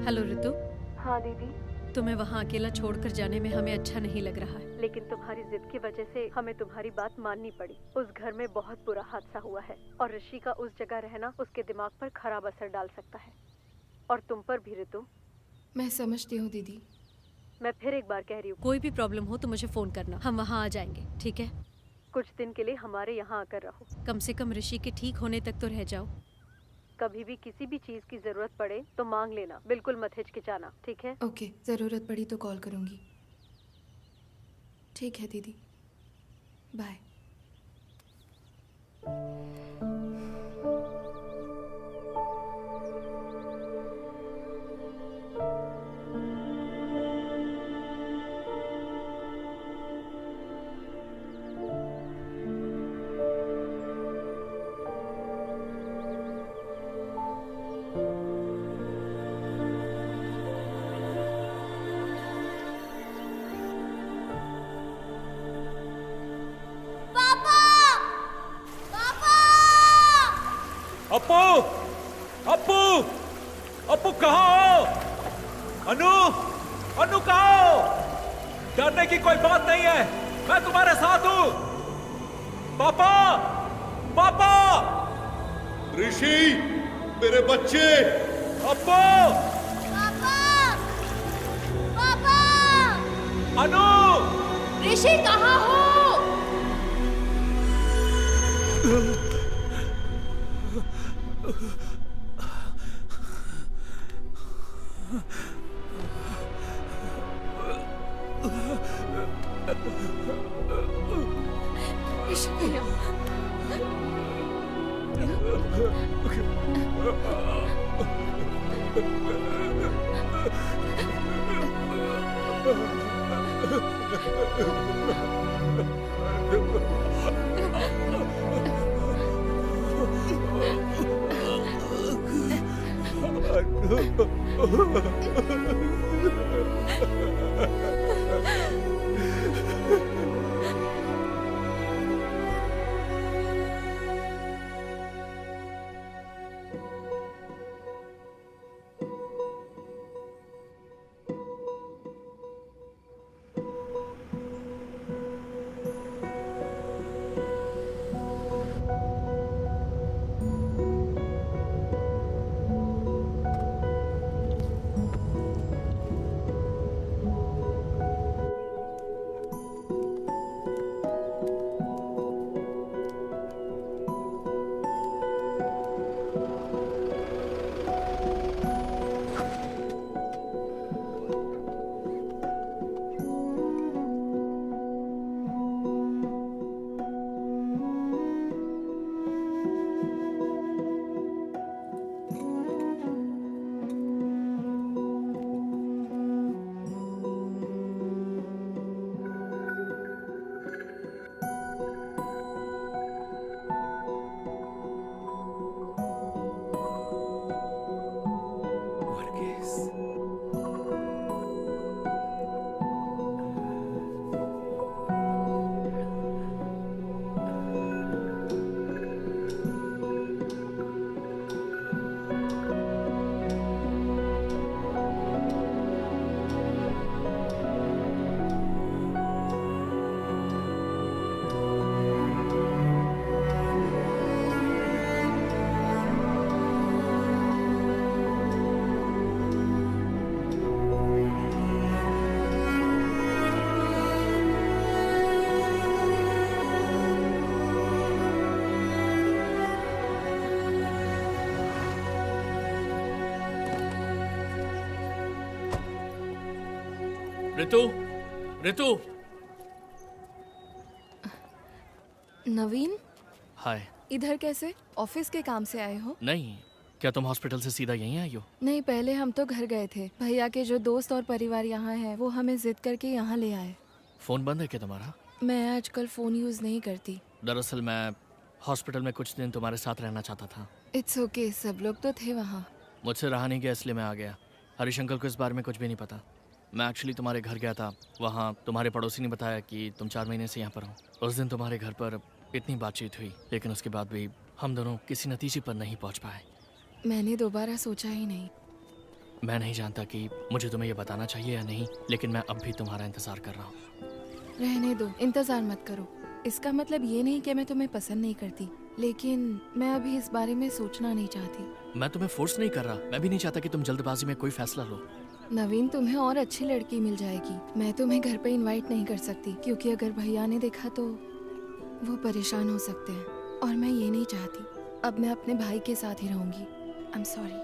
Speaker 5: हेलो ऋतु।
Speaker 9: हाँ दीदी।
Speaker 5: तुम्हें वहाँ अकेला छोड़कर जाने में हमें अच्छा नहीं लग रहा है, लेकिन तुम्हारी जिद की वजह से हमें तुम्हारी बात माननी पड़ी। उस घर में बहुत बुरा हादसा हुआ है और ऋषि का उस जगह रहना उसके दिमाग पर खराब असर डाल सकता है, और तुम पर भी ऋतु।
Speaker 9: मैं समझती हूँ दीदी।
Speaker 5: मैं फिर एक बार कह रही हूँ, कोई भी प्रॉब्लम हो तो मुझे फोन करना, हम वहाँ आ जाएंगे, ठीक है? कुछ दिन के लिए हमारे यहाँ आकर रहो, कम से कम ऋषि के ठीक होने तक तो रह जाओ। कभी भी किसी भी चीज की जरूरत पड़े तो मांग लेना, बिल्कुल मत हिचकिचाना, ठीक है?
Speaker 9: ओके, जरूरत पड़ी तो कॉल करूंगी। ठीक है दीदी, बाय।
Speaker 12: अप्पू, अप्पू, अप्पू कहाँ हो? अनु, अनु कहाँ हो? डरने की कोई बात नहीं है, मैं तुम्हारे साथ हूं। पापा, पापा,
Speaker 3: ऋषि, मेरे बच्चे।
Speaker 12: अप्पू,
Speaker 10: पापा, पापा,
Speaker 12: अनु,
Speaker 9: ऋषि कहाँ हो? ऋषि भैया,
Speaker 17: ऋतु, ऋतु।
Speaker 9: नवीन,
Speaker 17: हाय।
Speaker 9: इधर कैसे? ऑफिस के काम से आए हो?
Speaker 17: नहीं, क्या तुम हॉस्पिटल से सीधा यहीं आई हो?
Speaker 9: नहीं, पहले हम तो घर गए थे। भैया के जो दोस्त और परिवार यहाँ है वो हमें जिद करके यहाँ ले आए।
Speaker 17: फोन बंद है क्या तुम्हारा?
Speaker 9: मैं आजकल फोन यूज नहीं करती।
Speaker 17: दरअसल मैं हॉस्पिटल में कुछ दिन तुम्हारे साथ रहना चाहता था।
Speaker 9: इट्स ओके, सब लोग तो थे वहाँ।
Speaker 17: मुझसे रहा नहीं गया इसलिए मैं आ गया। हरीश अंकल को इस बारे में कुछ भी नहीं पता। मैं एक्चुअली तुम्हारे घर गया था, वहाँ तुम्हारे पड़ोसी ने बताया कि तुम 4 महीने से यहाँ पर हो। उस दिन तुम्हारे घर पर इतनी बातचीत हुई, लेकिन उसके बाद भी हम दोनों किसी नतीजे पर नहीं पहुँच पाए।
Speaker 9: मैंने दोबारा सोचा ही नहीं।
Speaker 17: मैं नहीं जानता कि मुझे तुम्हें ये बताना चाहिए या नहीं, लेकिन मैं अब भी तुम्हारा इंतज़ार कर रहा हूँ।
Speaker 9: रहने दो, इंतज़ार मत करो। इसका मतलब ये नहीं कि मैं तुम्हें पसंद नहीं करती, लेकिन मैं अभी इस बारे में सोचना नहीं चाहती।
Speaker 17: मैं तुम्हें फोर्स नहीं कर रहा, मैं भी नहीं चाहता कि तुम जल्दबाजी में कोई फैसला लो।
Speaker 9: नवीन, तुम्हें और अच्छी लड़की मिल जाएगी। मैं तुम्हें घर पे इनवाइट नहीं कर सकती, क्योंकि अगर भैया ने देखा तो वो परेशान हो सकते हैं, और मैं ये नहीं चाहती। अब मैं अपने भाई के साथ ही रहूंगी। I am sorry.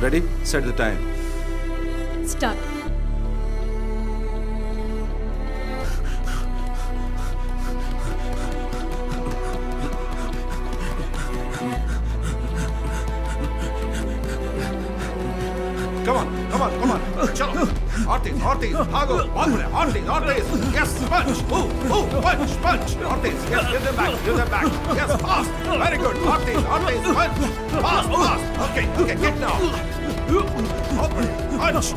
Speaker 16: Ready? Set the time.
Speaker 6: Start.
Speaker 3: Come on, come on, come on. Chalo. Ortiz, Ortiz, भागो, भाग रहे. Ortiz, Ortiz. Yes, punch. Punch, punch. Ortiz, yes, give them back, give them back. Yes, fast. Very good. Ortiz, Ortiz, punch. Fast, fast. Okay, okay, kick now. Open, punch.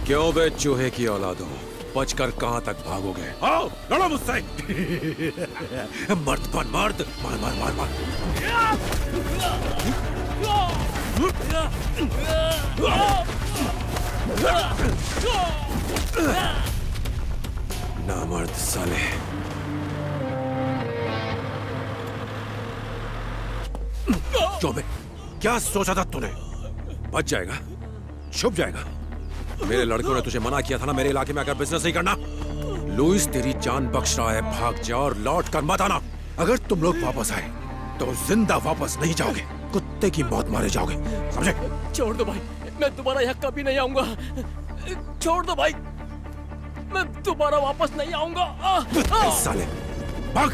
Speaker 16: क्यों बे चूहे की औलादो, बचकर कहां तक भागोगे? आओ लड़ो मुझसे। मर्द बन मर्द, मार मार मार मार। नामर्द साले। क्यों बे, क्या सोचा था तूने? बच जाएगा, छुप जाएगा। मेरे लड़कों ने तुझे मना किया था ना मेरे इलाके में आकर बिजनेस नहीं करना। लुइस तेरी जान बख्श रहा है, भाग जा और लौट कर मत आना। अगर तुम लोग वापस आए तो जिंदा वापस नहीं जाओगे, कुत्ते की मौत मारे जाओगे, समझे?
Speaker 17: छोड़ दो भाई, मैं दोबारा यहाँ कभी नहीं आऊंगा। छोड़ दो भाई, मैं दोबारा वापस नहीं आऊंगा।
Speaker 16: साले भाग।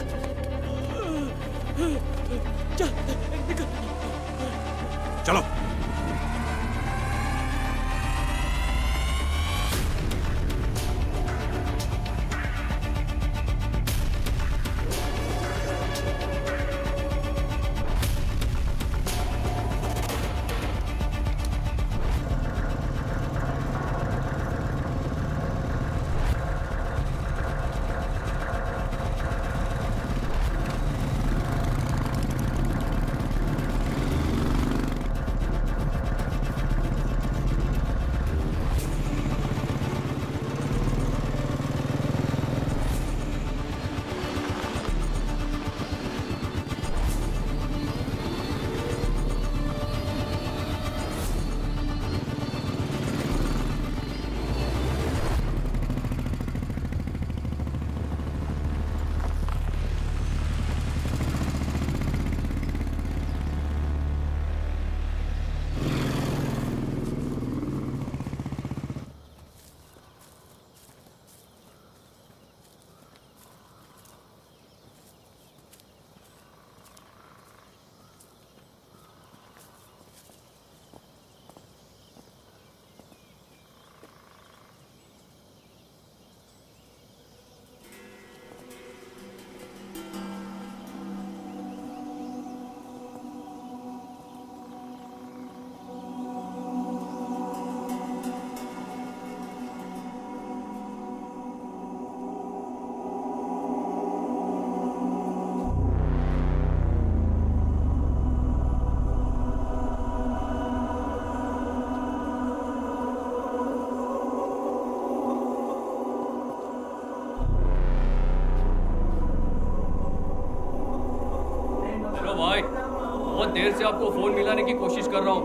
Speaker 16: चलो।
Speaker 2: देर से आपको फोन मिलाने की कोशिश कर रहा हूँ,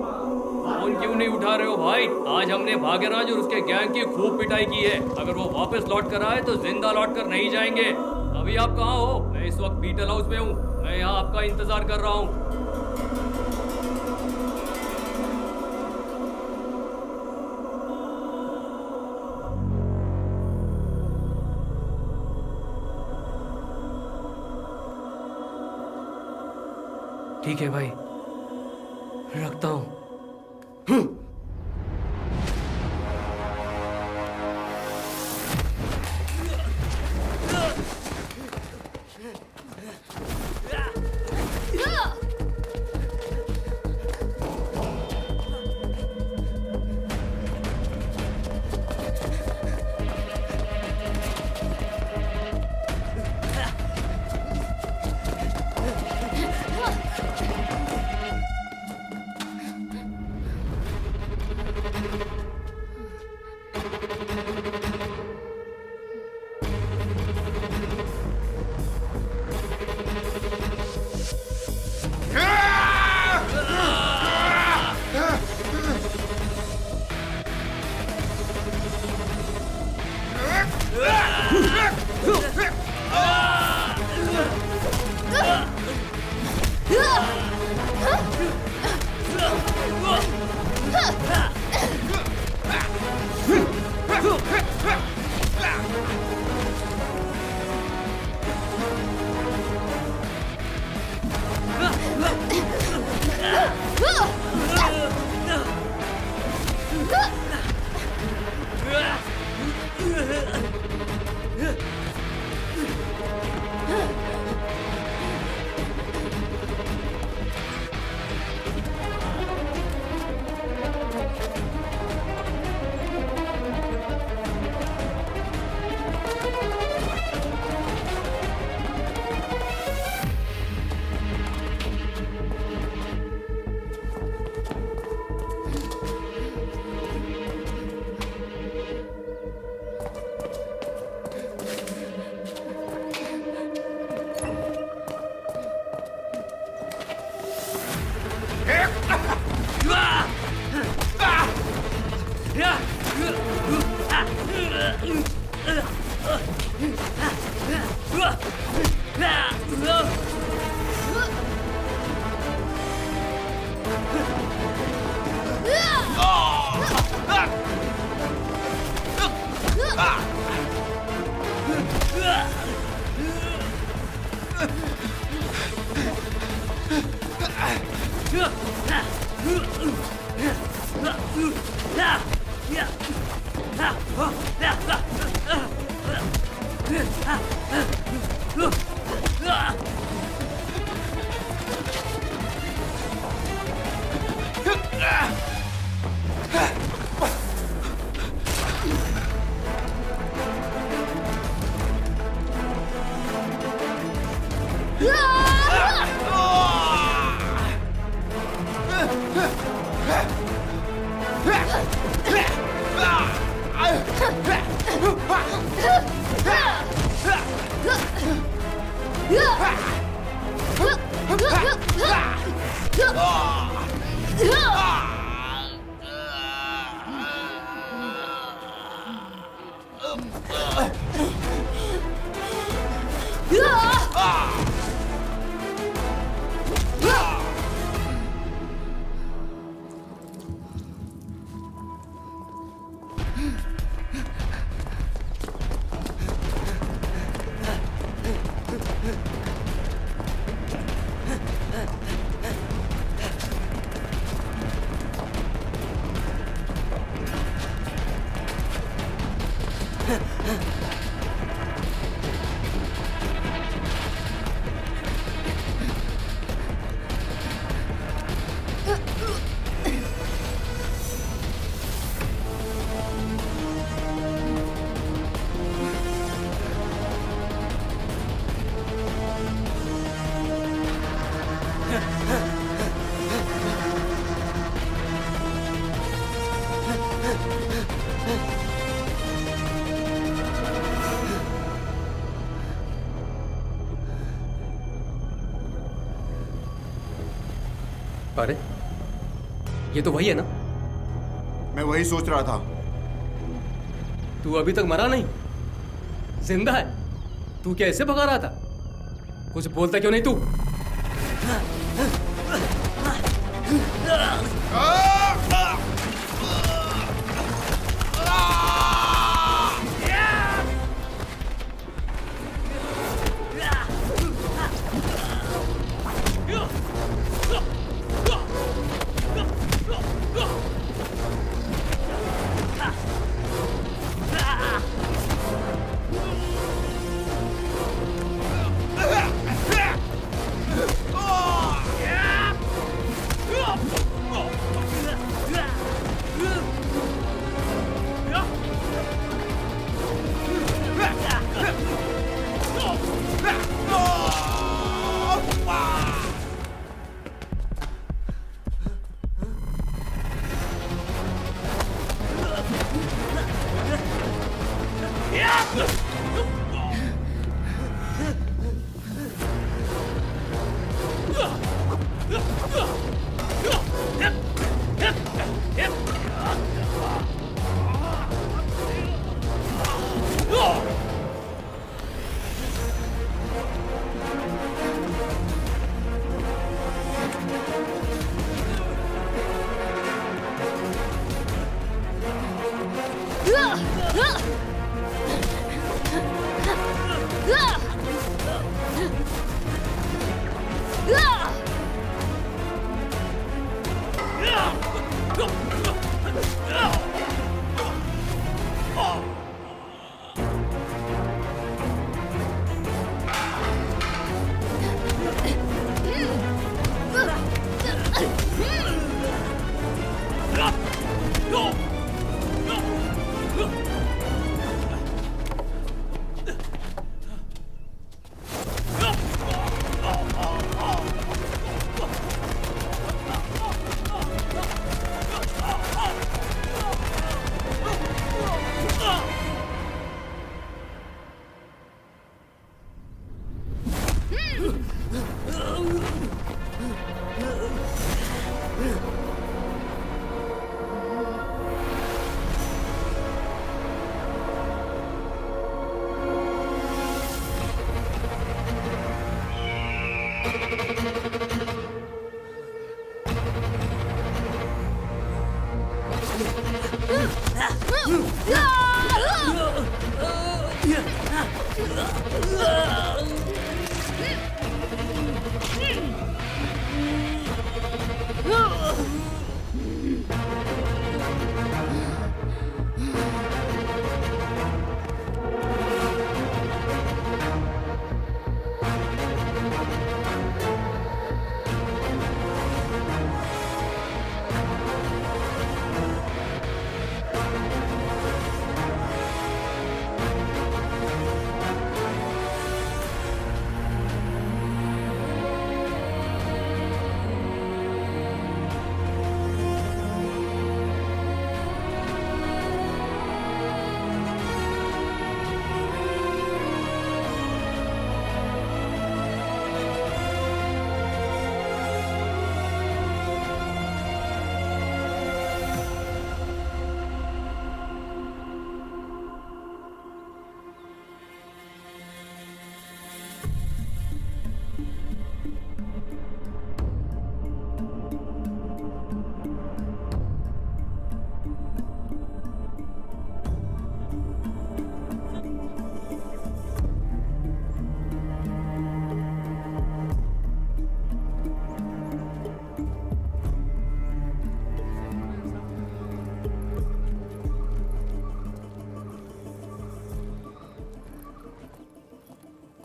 Speaker 2: फोन क्यों नहीं उठा रहे हो भाई? आज हमने भाग्यराज और उसके गैंग की खूब पिटाई की है। अगर वो वापस लौट कर आए तो जिंदा लौट कर नहीं जाएंगे। अभी आप कहाँ हो? मैं इस वक्त बीटल हाउस में हूँ। मैं यहाँ आपका इंतजार कर रहा हूँ। ठीक है भाई, रखता हूँ।
Speaker 4: अरे ये तो वही है ना?
Speaker 1: मैं वही सोच रहा था।
Speaker 4: तू अभी तक मरा नहीं, जिंदा है। तू क्या ऐसे भगा रहा था? कुछ बोलता क्यों नहीं तू?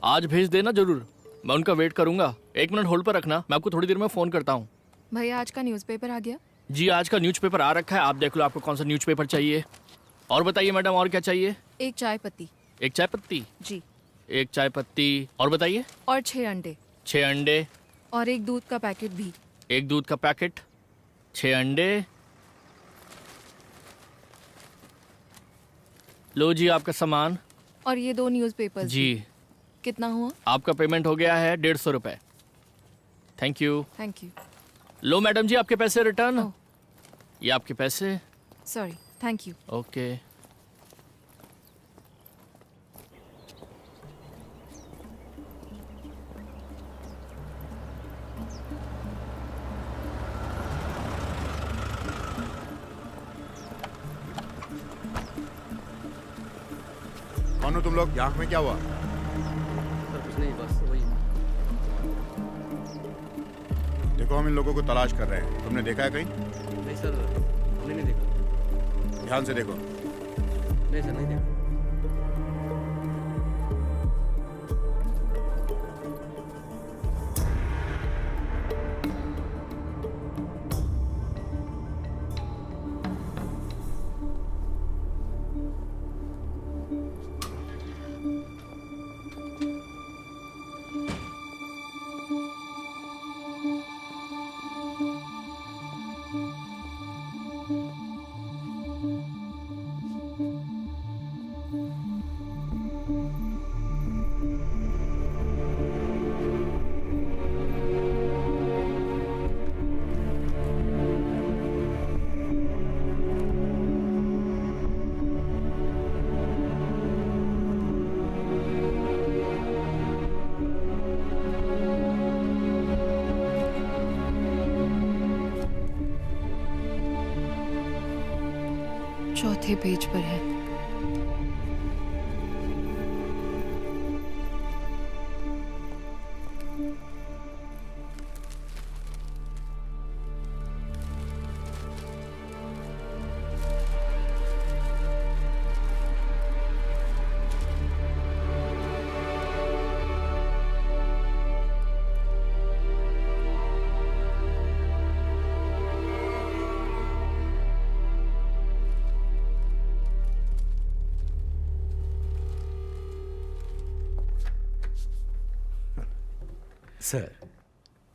Speaker 17: आज भेज देना जरूर, मैं उनका वेट करूंगा। 1 मिनट होल्ड पर रखना, मैं आपको थोड़ी देर में फोन करता हूँ।
Speaker 9: भैया आज का न्यूज़पेपर आ गया?
Speaker 17: जी आज का न्यूज़पेपर आ रखा है, आप देख लो आपको कौन सा न्यूज़पेपर चाहिए। और बताइए मैडम, और क्या चाहिए?
Speaker 9: एक चाय पत्ती।
Speaker 17: एक चाय पत्ती?
Speaker 9: जी।
Speaker 17: एक चाय पत्ती, और बताइए?
Speaker 9: और 6 अंडे।
Speaker 17: 6 अंडे।
Speaker 9: और एक दूध का पैकेट भी।
Speaker 17: एक दूध का पैकेट, 6 अंडे। लो जी आपका सामान।
Speaker 9: और ये 2 न्यूज़पेपर्स।
Speaker 17: जी।
Speaker 9: कितना हुआ?
Speaker 17: आपका पेमेंट हो गया है 150 रुपए। Thank you.
Speaker 9: Thank you.
Speaker 17: लो मैडम जी आपके पैसे रिटर्न। ये आपके पैसे।
Speaker 9: Sorry, thank you.
Speaker 17: ओके।
Speaker 1: कौन हो तुम लोग? आँख में क्या हुआ?
Speaker 4: कुछ नहीं, बस वही।
Speaker 1: देखो हम इन लोगों को तलाश कर रहे हैं, तुमने देखा है कहीं?
Speaker 4: नहीं सर, हमने नहीं देखा।
Speaker 1: ध्यान से देखो।
Speaker 4: नहीं सर, नहीं देखा।
Speaker 9: चौथे पेज पर है।
Speaker 18: सर,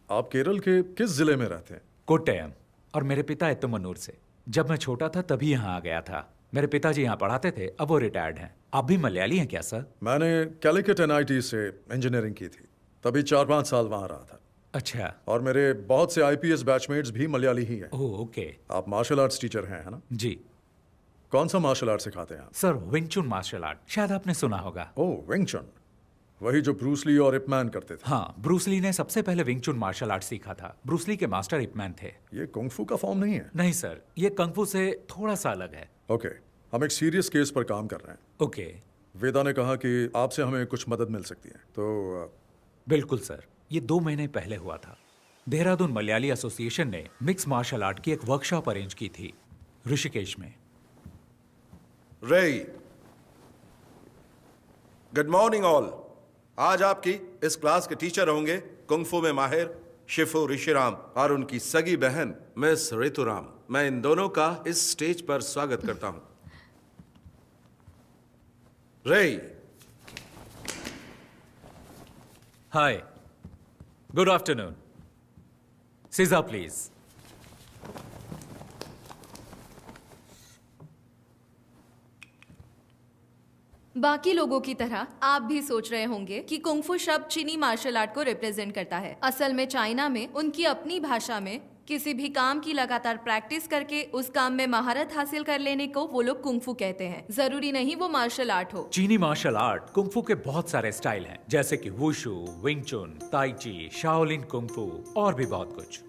Speaker 7: आप केरल के किस जिले में रहते हैं?
Speaker 18: कोट्टयम। और मेरे पिता एत्तमनूर से। जब मैं छोटा था तभी यहाँ आ गया था। मेरे पिताजी यहाँ पढ़ाते थे, अब वो रिटायर्ड हैं। आप भी मलयाली हैं क्या सर?
Speaker 7: मैंने कैलिकट NIT से इंजीनियरिंग की थी, तभी 4-5 साल वहाँ रहा था।
Speaker 18: अच्छा।
Speaker 7: और मेरे बहुत से IPS बैचमेट्स भी मलयाली ही हैं।
Speaker 18: Oh okay.
Speaker 7: आप मार्शल आर्ट्स टीचर हैं, है ना?
Speaker 18: जी।
Speaker 7: कौन सा मार्शल आर्ट सिखाते हैं आप?
Speaker 18: सर विंग चुन मार्शल आर्ट, शायद आपने सुना होगा।
Speaker 7: ओह विंग चुन, वही जो ब्रूसली और इपमैन करते थे।
Speaker 18: हाँ, ब्रूसली ने सबसे पहले विंग चुन मार्शल आर्ट सीखा था। ब्रूसली के मास्टर इपमैन थे।
Speaker 7: ये कुंग-फू का फॉर्म नहीं है?
Speaker 18: नहीं सर, ये कंग-फू से थोड़ा सा अलग है।
Speaker 7: ओके, हम एक सीरियस केस पर काम कर रहे हैं।
Speaker 18: ओके।
Speaker 7: वेदा ने कहा कि आपसे हमें कुछ मदद मिल सकती है, तो
Speaker 18: बिल्कुल सर, ये 2 महीने पहले हुआ था। देहरादून मलयाली एसोसिएशन ने मिक्स मार्शल आर्ट की एक वर्कशॉप अरेंज की थी ऋषिकेश में।
Speaker 3: रे, गुड मॉर्निंग ऑल। आज आपकी इस क्लास के टीचर होंगे कुंग-फू में माहिर शिफू ऋषिराम और उनकी सगी बहन मिस ऋतुराम। मैं इन दोनों का इस स्टेज पर स्वागत करता हूं। रे,
Speaker 18: हाय, गुड आफ्टरनून। सीजा प्लीज।
Speaker 9: बाकी लोगों की तरह आप भी सोच रहे होंगे कि कुंग-फू शब्द चीनी मार्शल आर्ट को रिप्रेजेंट करता है। असल में चाइना में उनकी अपनी भाषा में किसी भी काम की लगातार प्रैक्टिस करके उस काम में महारत हासिल कर लेने को वो लोग कुंग-फू कहते हैं। जरूरी नहीं वो मार्शल आर्ट हो।
Speaker 18: चीनी मार्शल आर्ट कुंग-फू के बहुत सारे स्टाइल हैं, जैसे कि वुशु, विंग चुन, ताई ची, शाओलिन कुंग-फू और भी बहुत कुछ।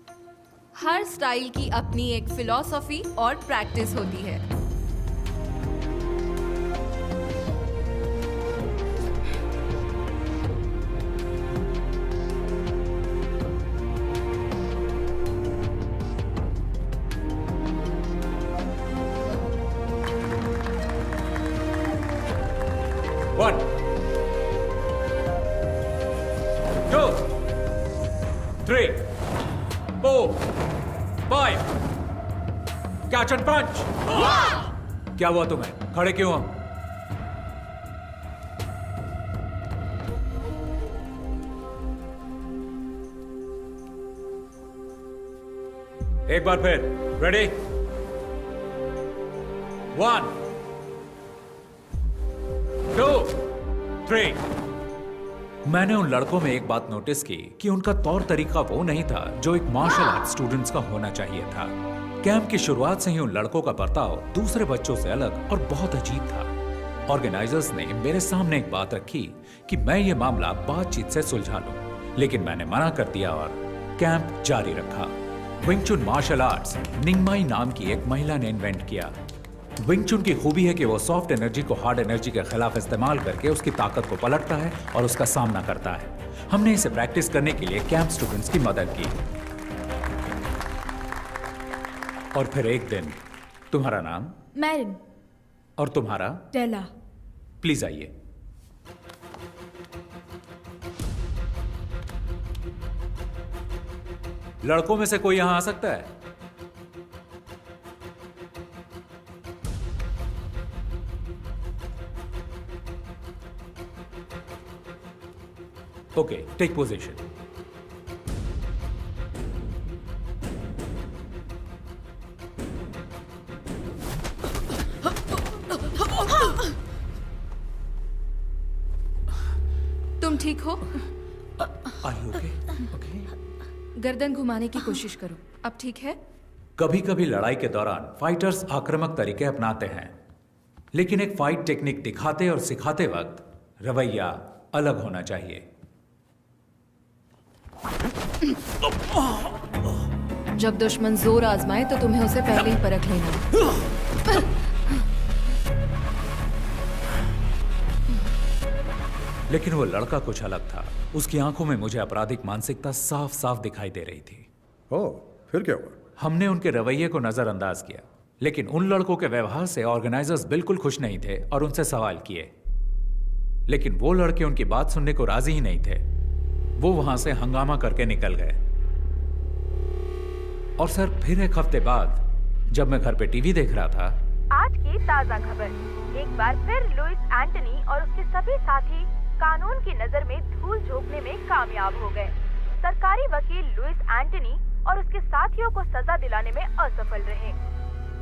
Speaker 9: हर स्टाइल की अपनी एक फिलॉसफी और प्रैक्टिस होती है।
Speaker 18: One, 2, 3, 4, 5. Catch and punch. क्या हुआ तुम्हें? खड़े क्यों हो? एक बार फिर। रेडी? 1, 2, 3। मैंने उन लड़कों में एक बात नोटिस की कि उनका तौर तरीका वो नहीं था जो एक मार्शल आर्ट स्टूडेंट्स का होना चाहिए था। कैंप की शुरुआत से ही उन लड़कों का बर्ताव दूसरे बच्चों से अलग और बहुत अजीब था। ऑर्गेनाइजर्स ने मेरे सामने एक बात रखी कि मैं ये मामला बातचीत से सुलझा लूं, लेकिन मैंने मना कर दिया और कैंप जारी रखा। विंग चुन मार्शल आर्ट्स निंगमाई नाम की एक महिला ने इन्वेंट किया। विंग चुन की खूबी है कि वो सॉफ्ट एनर्जी को हार्ड एनर्जी के खिलाफ इस्तेमाल करके उसकी ताकत को पलटता है और उसका सामना करता है। हमने इसे प्रैक्टिस करने के लिए कैंप स्टूडेंट्स की मदद की। और फिर एक दिन, तुम्हारा नाम?
Speaker 6: मैरिन।
Speaker 18: और तुम्हारा?
Speaker 6: टेला।
Speaker 18: प्लीज आइए। लड़कों में से कोई यहां आ सकता है? Okay, take position.
Speaker 9: तुम ठीक हो?
Speaker 18: Are you okay? Okay.
Speaker 9: गर्दन घुमाने की कोशिश करो। अब ठीक है?
Speaker 18: कभी-कभी लड़ाई के दौरान फाइटर्स आक्रामक तरीके अपनाते हैं, लेकिन एक फाइट टेक्निक दिखाते और सिखाते वक्त रवैया अलग होना चाहिए।
Speaker 9: जब दुश्मन जोर आजमाए तो तुम्हें उसे पहले ही परख लेना।
Speaker 18: लेकिन वो लड़का कुछ अलग था। उसकी आंखों में मुझे आपराधिक मानसिकता साफ साफ दिखाई दे रही थी।
Speaker 7: ओह, फिर क्या हुआ?
Speaker 18: हमने उनके रवैये को नजरअंदाज किया, लेकिन उन लड़कों के व्यवहार से ऑर्गेनाइजर्स बिल्कुल खुश नहीं थे और उनसे सवाल किए, लेकिन वो लड़के उनकी बात सुनने को राजी ही नहीं थे। वो वहां से हंगामा करके निकल गए। और सर, फिर एक हफ्ते बाद जब मैं घर पे टीवी देख रहा था,
Speaker 19: आज की ताजा खबर। एक बार फिर लुइस एंटनी और उसके सभी साथी कानून की नजर में धूल झोंकने में कामयाब हो गए। सरकारी वकील लुइस एंटनी और उसके साथियों को सजा दिलाने में असफल रहे।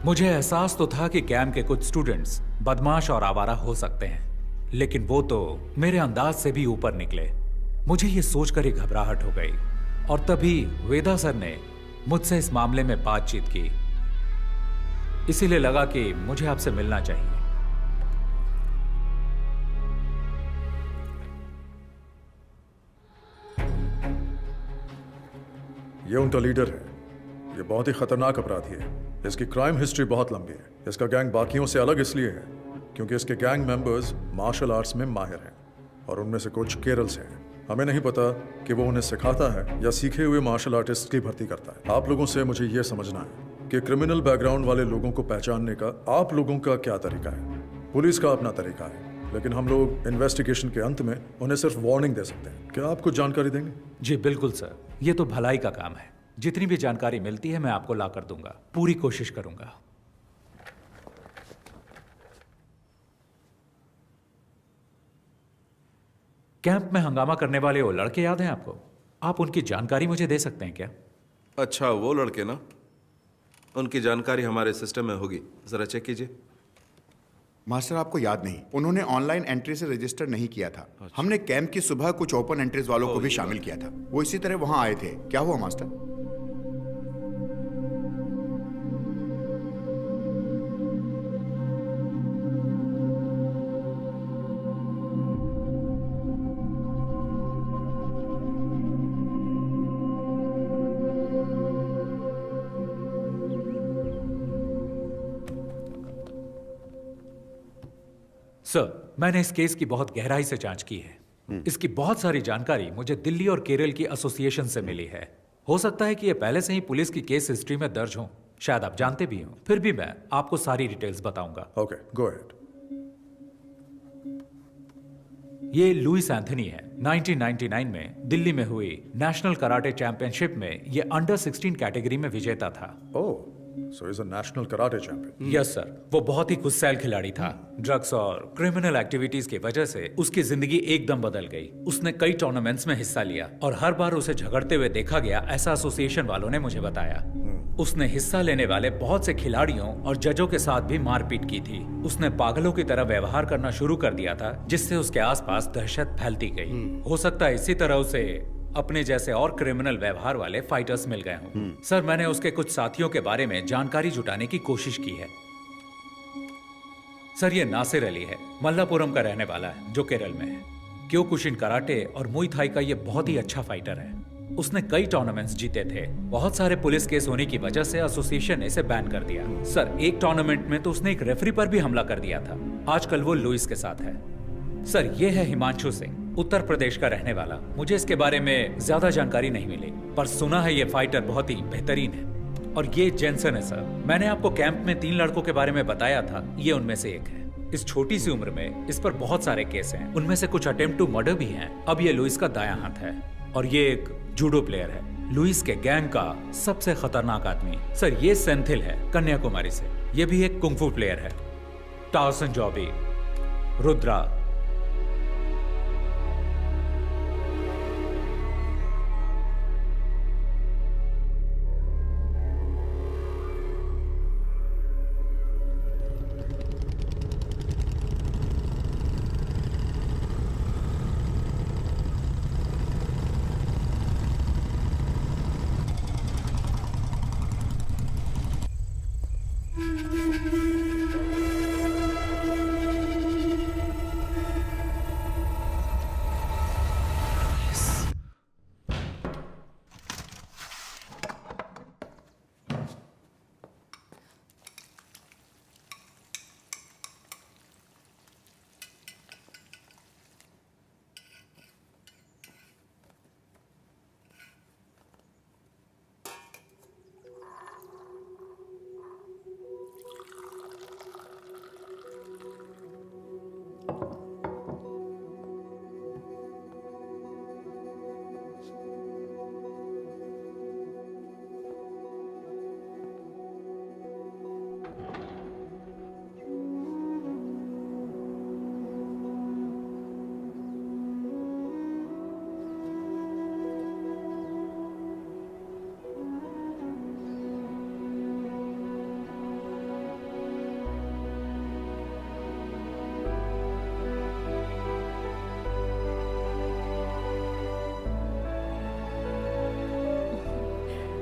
Speaker 18: मुझे एहसास तो था कि कैंप के कुछ स्टूडेंट्स बदमाश और आवारा हो सकते हैं, लेकिन वो तो मेरे अंदाज से भी ऊपर निकले। मुझे ये सोचकर ही घबराहट हो गई और तभी वेदा सर ने मुझसे इस मामले में बातचीत की। इसीलिए लगा कि मुझे आपसे मिलना चाहिए।
Speaker 7: ये उनका लीडर है। ये बहुत ही खतरनाक अपराधी है। इसकी क्राइम हिस्ट्री बहुत लंबी है। इसका गैंग बाकियों से अलग इसलिए है क्योंकि इसके गैंग मेंबर्स मार्शल आर्ट्स में माहिर हैं और उनमें से कुछ केरल से हैं। हमें नहीं पता कि वो उन्हें सिखाता है या सीखे हुए मार्शल आर्टिस्ट की भर्ती करता है। आप लोगों से मुझे ये समझना है कि क्रिमिनल बैकग्राउंड वाले लोगों को पहचानने का आप लोगों का क्या तरीका है। पुलिस का अपना तरीका है, लेकिन हम लोग इन्वेस्टिगेशन के अंत में उन्हें सिर्फ वार्निंग दे सकते हैं। क्या आप कुछ जानकारी देंगे?
Speaker 18: जी बिल्कुल सर, ये तो भलाई का काम है। जितनी भी जानकारी मिलती है मैं आपको ला कर दूंगा, पूरी कोशिश करूंगा। कैंप में हंगामा करने वाले वो लड़के याद हैं आपको? आप उनकी जानकारी मुझे दे सकते हैं क्या?
Speaker 3: अच्छा, वो लड़के ना, उनकी जानकारी हमारे सिस्टम में होगी, जरा चेक कीजिए।
Speaker 1: मास्टर आपको याद नहीं, उन्होंने ऑनलाइन एंट्री से रजिस्टर नहीं किया था। हमने कैंप की सुबह कुछ ओपन एंट्रीज वालों को भी शामिल किया था। वो इसी तरह वहां आए थे। क्या हुआ मास्टर?
Speaker 18: सर, मैंने इस केस की बहुत गहराई से जांच की है। इसकी बहुत सारी जानकारी मुझे दिल्ली और केरल की एसोसिएशन से मिली है। हो सकता है कि ये पहले से ही पुलिस की केस हिस्ट्री में दर्ज हो, शायद आप जानते भी हो। फिर भी मैं आपको सारी डिटेल्स बताऊंगा।
Speaker 7: Okay, go ahead.
Speaker 18: ये लुइस एंथनी है। 1999 में दिल्ली में हुई नेशनल कराटे चैंपियनशिप में ये अंडर 16 कैटेगरी में विजेता था।
Speaker 7: Oh, so is a national karate champion.
Speaker 18: Yes sir, वो बहुत ही गुस्सैल खिलाड़ी था। ड्रग्स और क्रिमिनल एक्टिविटीज की वजह से उसकी जिंदगी एकदम बदल गई। उसने कई टूर्नामेंट्स में हिस्सा लिया और हर बार उसे झगड़ते हुए देखा गया, ऐसा एसोसिएशन वालों ने मुझे बताया। उसने हिस्सा लेने वाले बहुत से खिलाड़ियों और जजों के साथ भी मारपीट की थी। उसने पागलों की तरह व्यवहार करना शुरू कर दिया था, जिससे उसके आसपास दहशत फैलती गई। हो सकता है इसी तरह उसे अपने जैसे और क्रिमिनल व्यवहार वाले फाइटर्स मिल गए हों। सर, मैंने उसके कुछ साथियों के बारे में जानकारी जुटाने की कोशिश की है। सर, ये नासिर अली है, मल्लापुरम का रहने वाला है, जो केरल में है। क्योकुशिन कराटे और मुई थाई का ये बहुत ही अच्छा फाइटर है। उसने कई टूर्नामेंट्स जीते थे। बहुत सारे पुलिस केस होने की वजह से एसोसिएशन ने इसे बैन कर दिया। सर, एक टूर्नामेंट में तो उसने एक रेफरी पर भी हमला कर दिया था। आजकल वो लुइस के साथ है। सर, ये है हिमांशु सिंह, उत्तर प्रदेश का रहने वाला। मुझे इसके बारे में ज्यादा जानकारी नहीं मिली, पर सुना है ये फाइटर बहुत ही बेहतरीन है। और ये जेंसन है सर, मैंने आपको कैंप में 3 लड़कों के बारे में बताया था, ये उनमें से एक है। इस छोटी सी उम्र में इस पर बहुत सारे केस हैं, उनमें से कुछ अटेम्प्ट टू मर्डर भी हैं। अब ये लुइस का दायां हाथ है और ये एक जूडो प्लेयर है। लुइस के गैंग का सबसे खतरनाक आदमी सर ये सेंथिल है, कन्याकुमारी से। ये भी एक कुंफू प्लेयर है। टाउसन जॉबी, रुद्रा।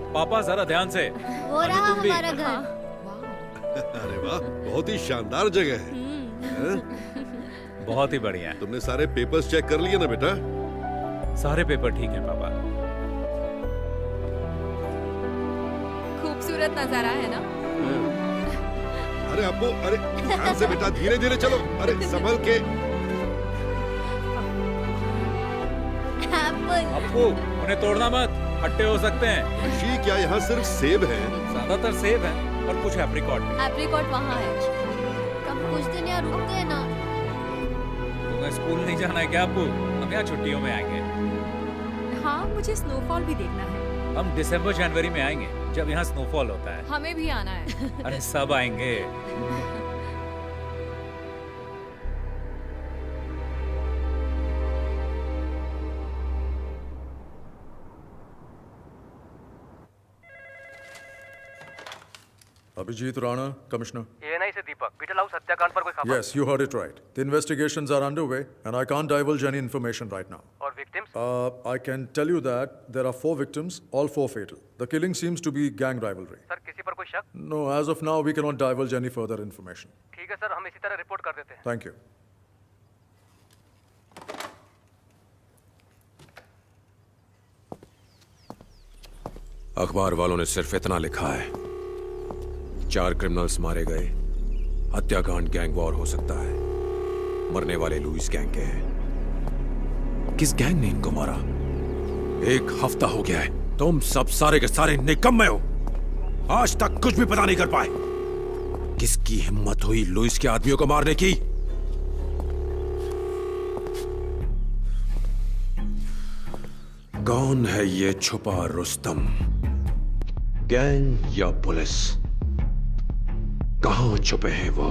Speaker 12: पापा जरा ध्यान से।
Speaker 10: वो रहा हमारा घर।
Speaker 20: अरे वाह, बहुत ही शानदार जगह है।
Speaker 18: बहुत ही बढ़िया है।
Speaker 20: तुमने सारे पेपर्स चेक कर लिए ना बेटा?
Speaker 18: सारे पेपर ठीक हैं पापा।
Speaker 9: खूबसूरत नजारा है ना?
Speaker 20: अरे अप्पू, अरे ध्यान से बेटा, धीरे धीरे चलो, अरे संभल के।
Speaker 12: अप्पू, उन्हें तोड़ना मत, खट्टे हो सकते हैं।
Speaker 20: ऋषि, क्या यहाँ सिर्फ सेब है?
Speaker 12: ज्यादातर सेब है और कुछ एप्रिकॉट भी।
Speaker 9: एप्रिकॉट वहाँ है।
Speaker 11: कब कुछ दिन यहाँ रुकते हैं ना।
Speaker 12: तुम्हें स्कूल नहीं जाना है क्या अप्पू? हम यहाँ छुट्टियों में आएंगे।
Speaker 9: हाँ, मुझे स्नोफॉल भी देखना है।
Speaker 12: हम दिसंबर जनवरी में आएंगे जब यहाँ स्नोफॉल होता है।
Speaker 9: हमें भी आना है।
Speaker 12: अरे सब आएंगे।
Speaker 7: Abhijit Rana, Commissioner.
Speaker 13: ANI से दीपक, बीटल हाउस हत्याकांड पर कोई खबर?
Speaker 7: Yes, you heard it right. The investigations are underway, and I can't divulge any information right now.
Speaker 13: और victims?
Speaker 7: I can tell you that there are 4 victims, all 4 fatal. The killing seems to be gang rivalry.
Speaker 13: Sir किसी पर कोई शक?
Speaker 7: No, as of now, we cannot divulge any further information.
Speaker 13: ठीक है sir, हम इसी तरह रिपोर्ट कर देते हैं।
Speaker 7: Thank you.
Speaker 16: अखबार वालों ने सिर्फ इतना लिखा है, 4 क्रिमिनल्स मारे गए, हत्याकांड गैंग वॉर हो सकता है, मरने वाले लुइस गैंग के हैं। किस गैंग ने इनको मारा? 1 हफ्ता हो गया है, तुम सब सारे के सारे निकम्मे हो, आज तक कुछ भी पता नहीं कर पाए। किसकी हिम्मत हुई लुइस के आदमियों को मारने की? कौन है ये छुपा रुस्तम? गैंग या पुलिस? कहां छुपे हैं वो?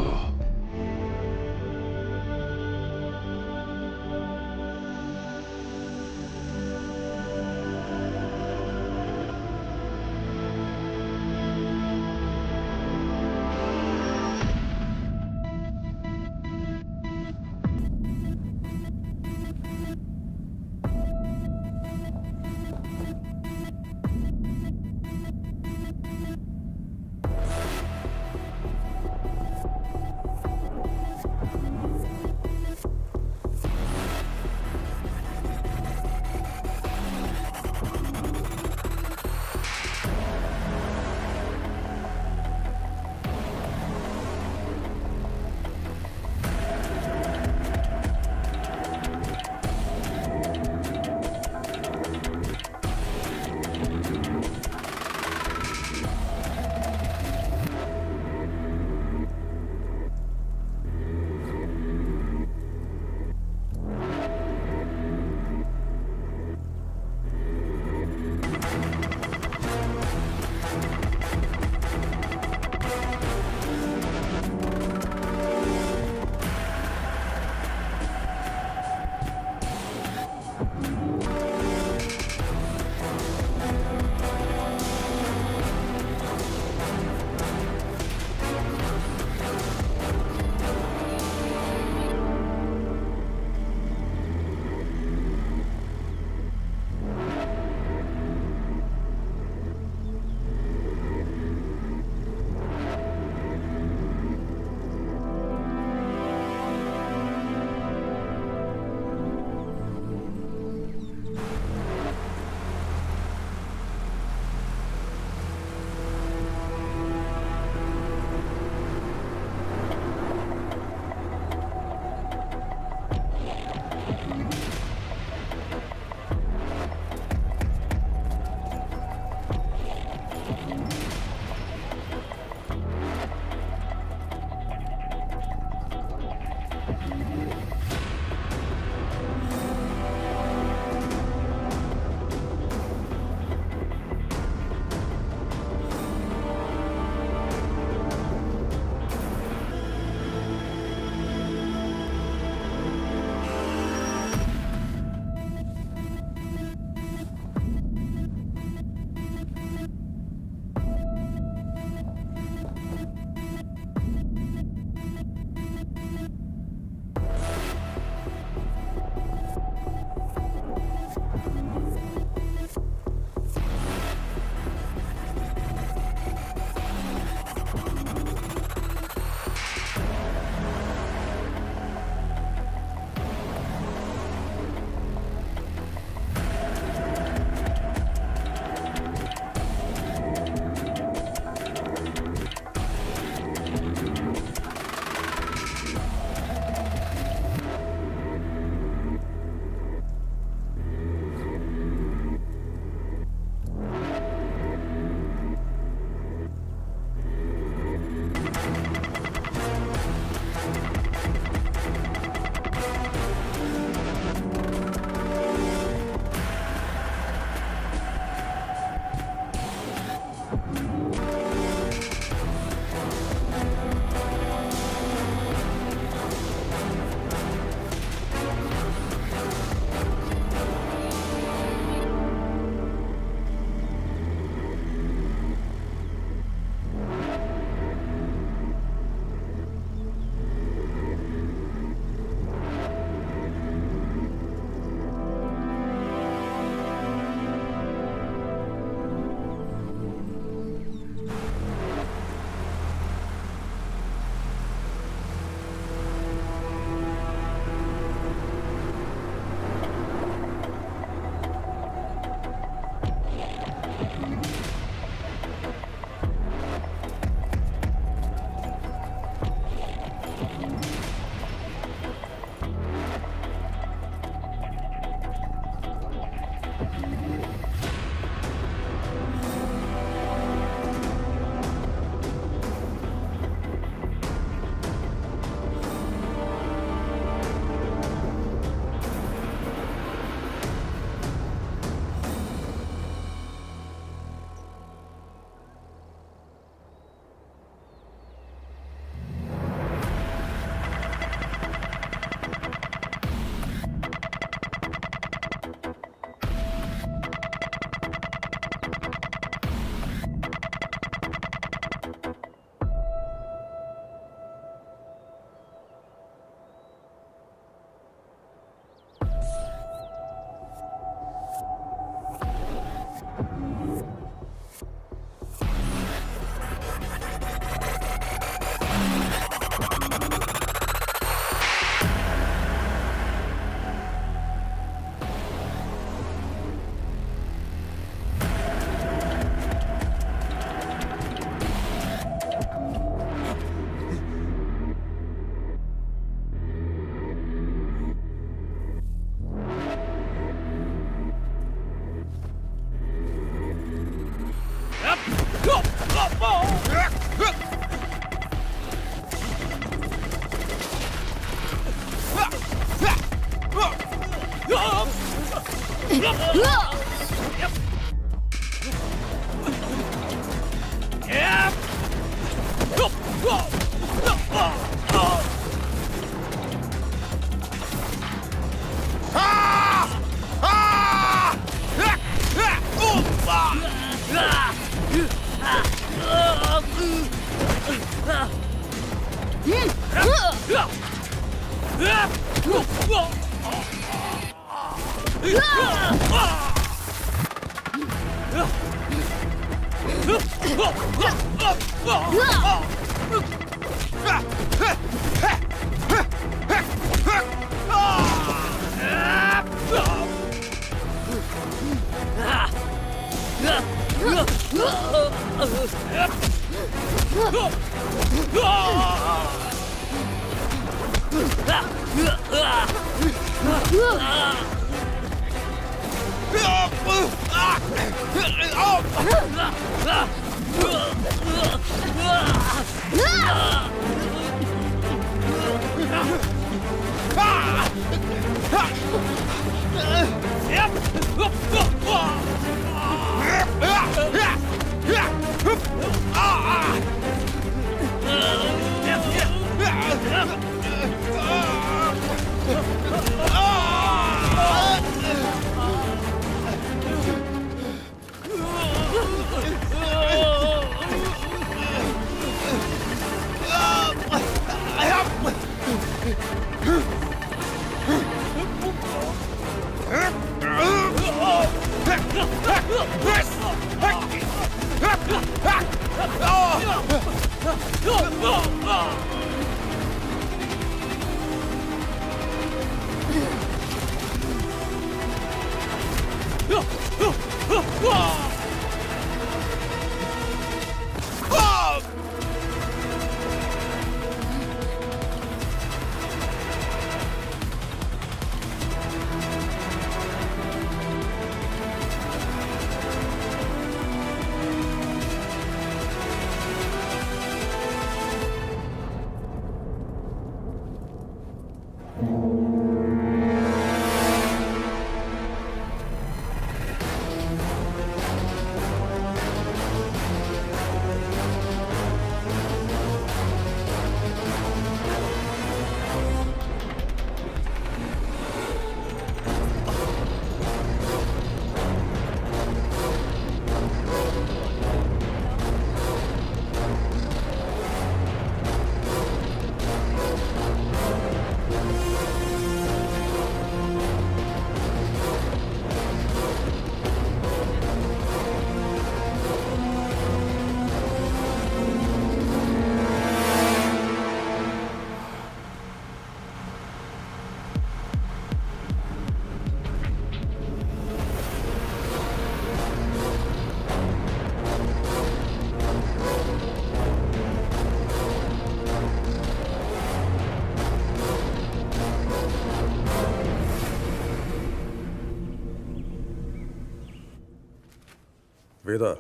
Speaker 7: Veda,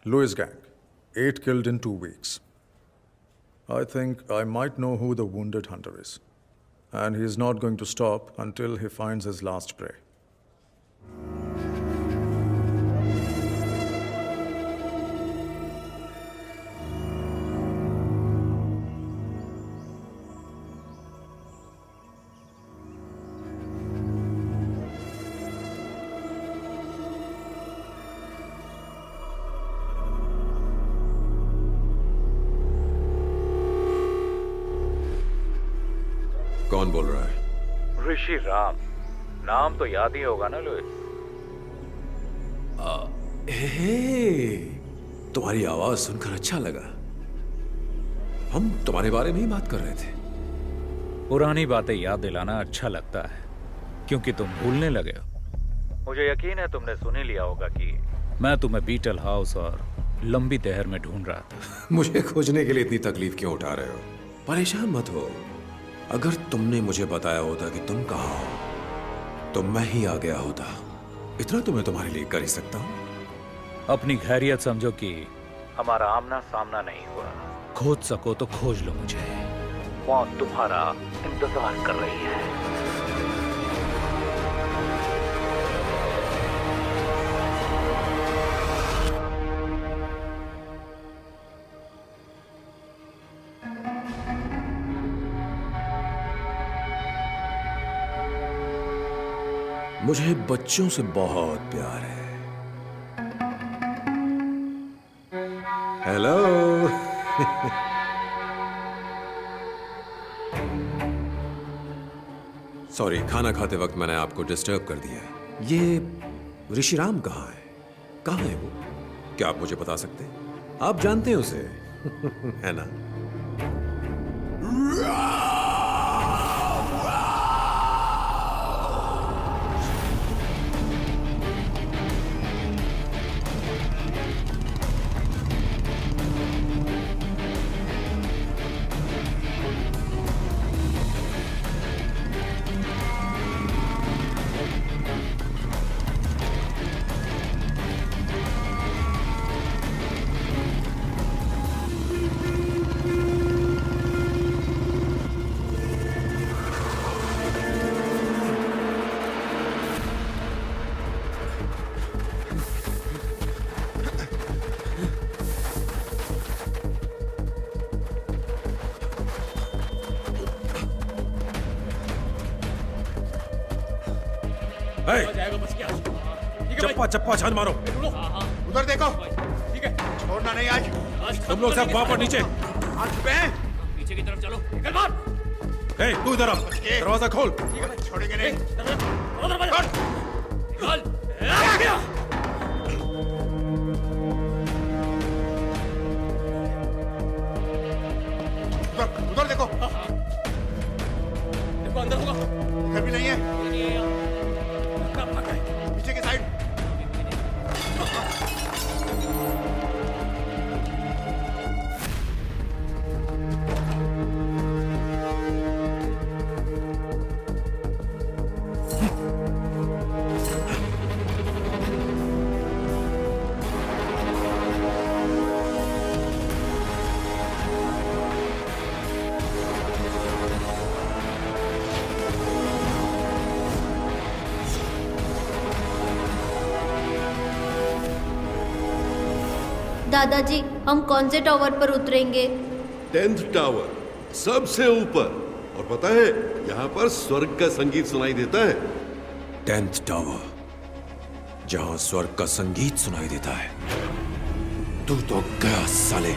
Speaker 7: Lewis gang, 8 killed in 2 weeks. I think I might know who the wounded hunter is. And he's not going to stop until he finds his last prey.
Speaker 16: कौन बोल रहा है?
Speaker 13: ऋषि राम। नाम तो याद ही होगा ना लुइस?
Speaker 16: तुम्हारी आवाज सुनकर अच्छा लगा। हम तुम्हारे बारे में ही बात कर रहे थे।
Speaker 18: पुरानी बातें याद दिलाना अच्छा लगता है, क्योंकि तुम भूलने लगे हो।
Speaker 13: मुझे यकीन है तुमने सुन ही लिया होगा कि
Speaker 18: मैं तुम्हें बीटल हाउस और लंबी तहर में ढूंढ रहा था।
Speaker 16: मुझे खोजने के लिए इतनी तकलीफ क्यों उठा रहे हो? परेशान मत हो। अगर तुमने मुझे बताया होता कि तुम कहाँ हो तो मैं ही आ गया होता। इतना तो मैं तुम्हारे लिए कर ही सकता हूँ।
Speaker 18: अपनी खैरियत समझो कि
Speaker 13: हमारा आमना सामना नहीं हुआ।
Speaker 18: खोज सको तो खोज लो मुझे।
Speaker 13: मौत तुम्हारा इंतजार कर रही है।
Speaker 16: मुझे बच्चों से बहुत प्यार है। हेलो। सॉरी, खाना खाते वक्त मैंने आपको डिस्टर्ब कर दिया। ये ऋषिराम कहाँ है? कहाँ है वो? क्या आप मुझे बता सकते हैं? आप जानते हैं उसे है ना?
Speaker 3: चप्पा चप्पा छान मारो।
Speaker 1: उधर देखो।
Speaker 2: ठीक है,
Speaker 1: छोड़ना नहीं आज।
Speaker 3: तुम लोग सब वहां पर नीचे।
Speaker 1: हाथ पे हैं?
Speaker 2: पीछे की तरफ चलो। निकल बाहर।
Speaker 3: ए, तू इधर आ। दरवाजा खोल।
Speaker 1: छोड़ेंगे नहीं। उधर देखो।
Speaker 4: देखो अंदर होगा।
Speaker 1: इधर भी नहीं है। पीछे की साइड।
Speaker 10: दादाजी, हम कौन से टावर पर उतरेंगे?
Speaker 20: 10th टावर, सबसे ऊपर। और पता है, यहाँ पर स्वर्ग का संगीत सुनाई देता है।
Speaker 16: 10th टावर, जहां स्वर्ग का संगीत सुनाई देता है। तू तो गया साले।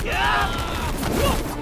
Speaker 14: Yeah!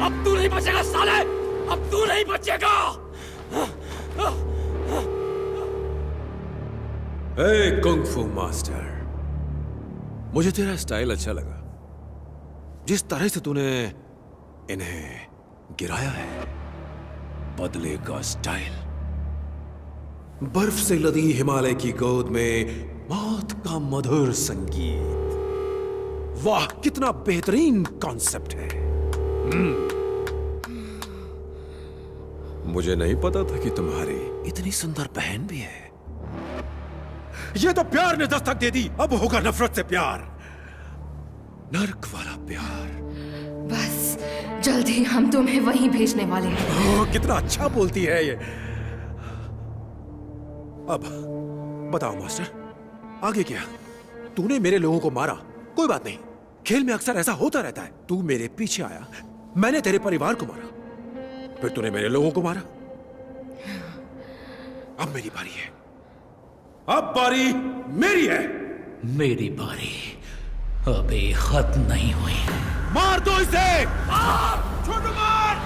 Speaker 12: अब तू नहीं बचेगा साले, अब तू नहीं बचेगा।
Speaker 16: ए कुंग-फू मास्टर, मुझे तेरा स्टाइल अच्छा लगा। जिस तरह से तूने इन्हें गिराया है, बदले का स्टाइल। बर्फ से लदी हिमालय की गोद में मौत का मधुर संगीत। वाह, कितना बेहतरीन कॉन्सेप्ट है। मुझे नहीं पता था कि तुम्हारी इतनी सुंदर बहन भी है।
Speaker 7: ये तो प्यार ने दस्तक दे दी, अब होगा नफरत से प्यार।
Speaker 16: नर्क वाला प्यार।
Speaker 9: बस जल्दी हम तुम्हें वहीं भेजने वाले हैं।
Speaker 7: कितना अच्छा बोलती है ये। अब बताओ मास्टर, आगे क्या? तूने मेरे लोगों को मारा, कोई बात नहीं, खेल में अक्सर ऐसा होता रहता है। तू मेरे पीछे आया, मैंने तेरे परिवार को मारा, फिर तूने मेरे लोगों को मारा। अब मेरी बारी है, अब बारी मेरी है।
Speaker 14: मेरी बारी अभी खत्म नहीं हुई।
Speaker 7: मार दो इसे!
Speaker 12: छोटू मार!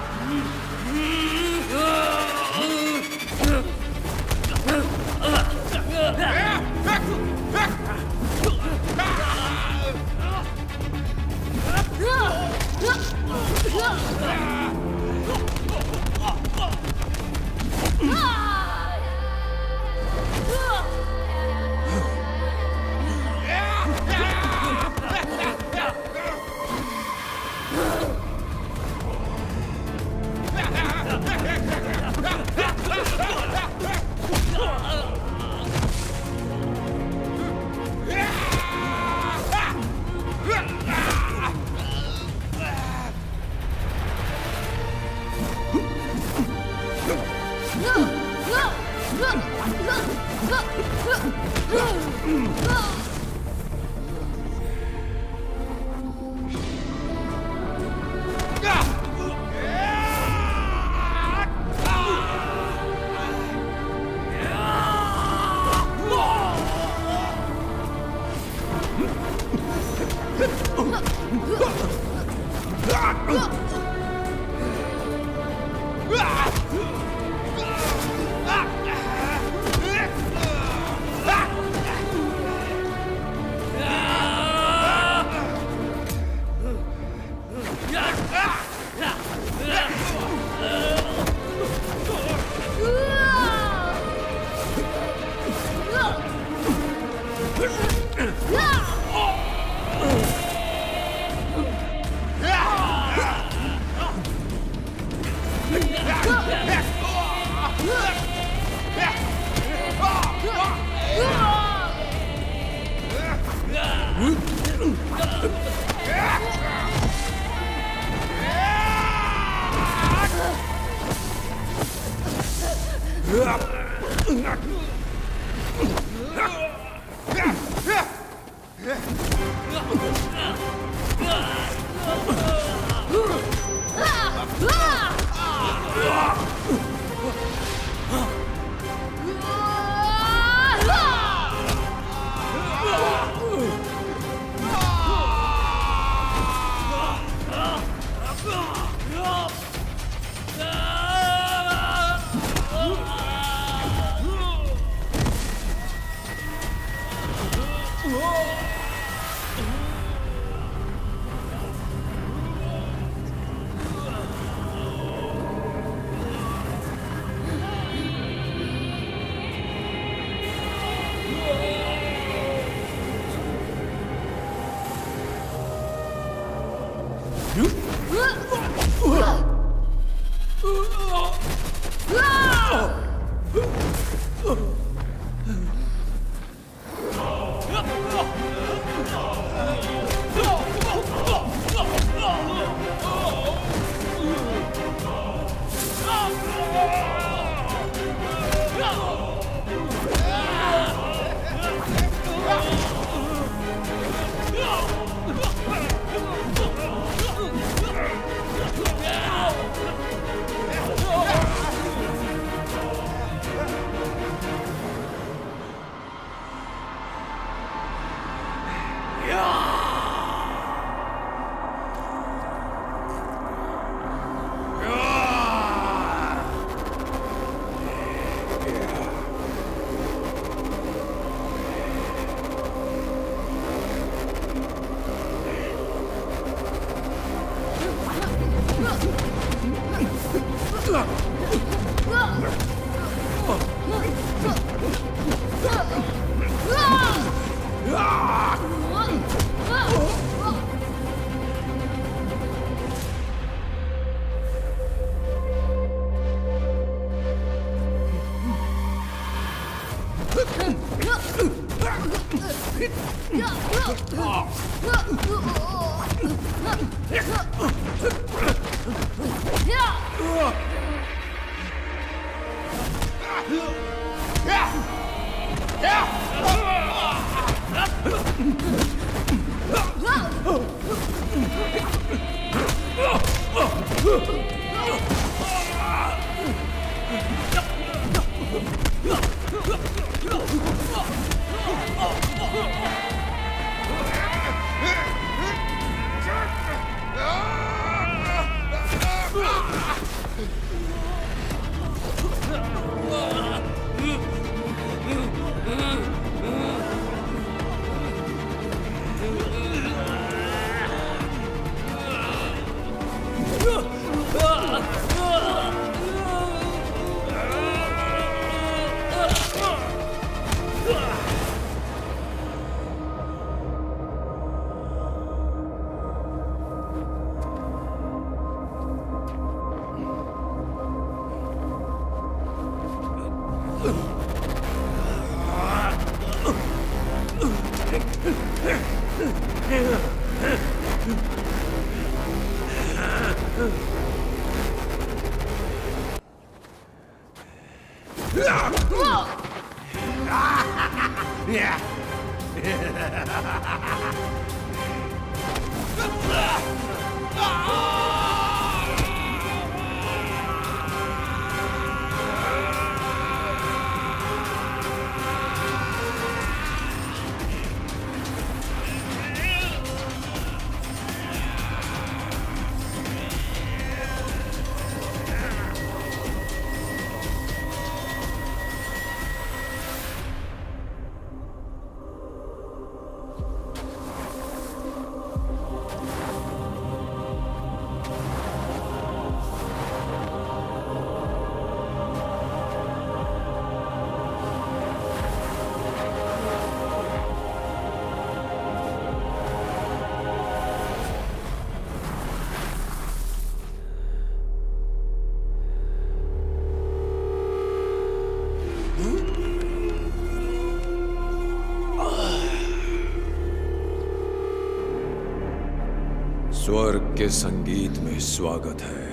Speaker 16: स्वर्ग के संगीत में स्वागत है।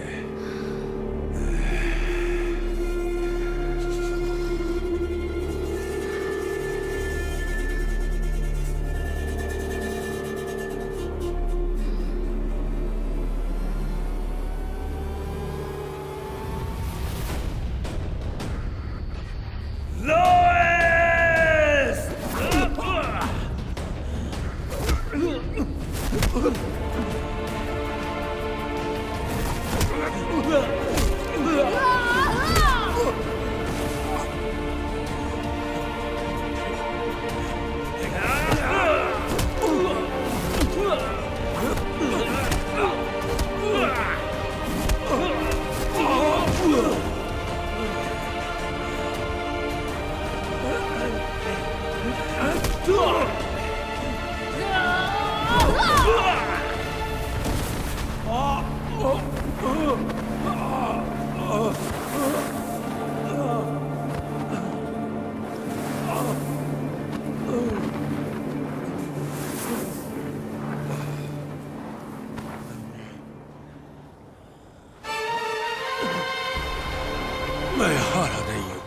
Speaker 16: मैं हारा नहीं हूं,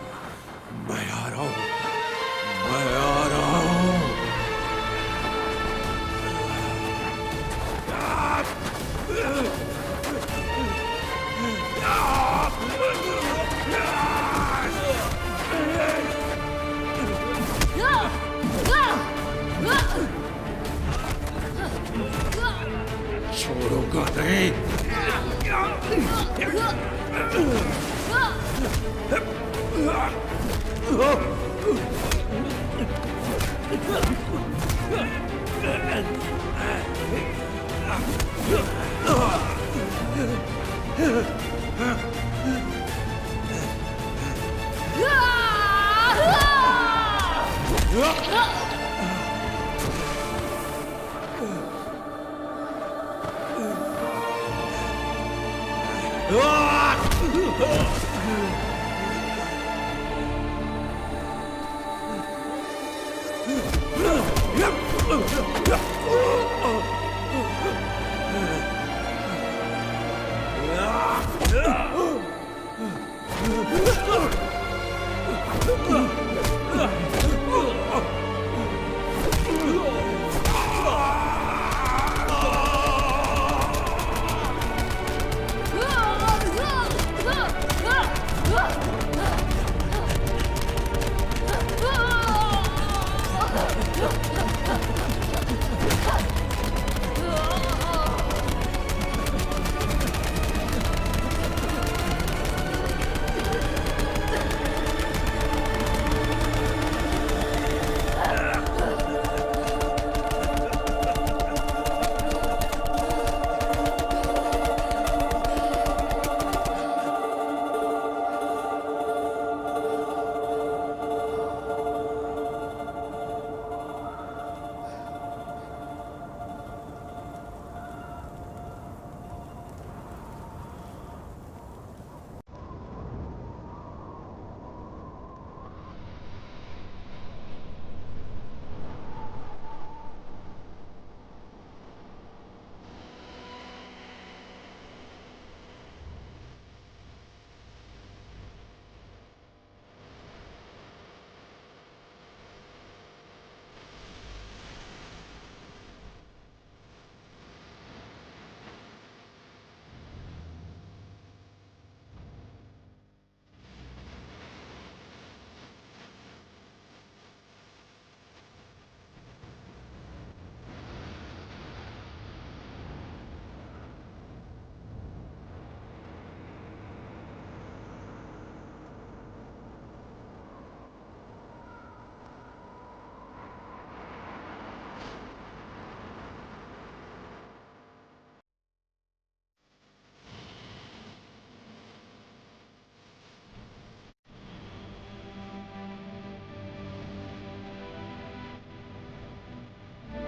Speaker 16: मैं आ रहा हूं, मैं आ रहा हूं। छोड़ूंगा नहीं।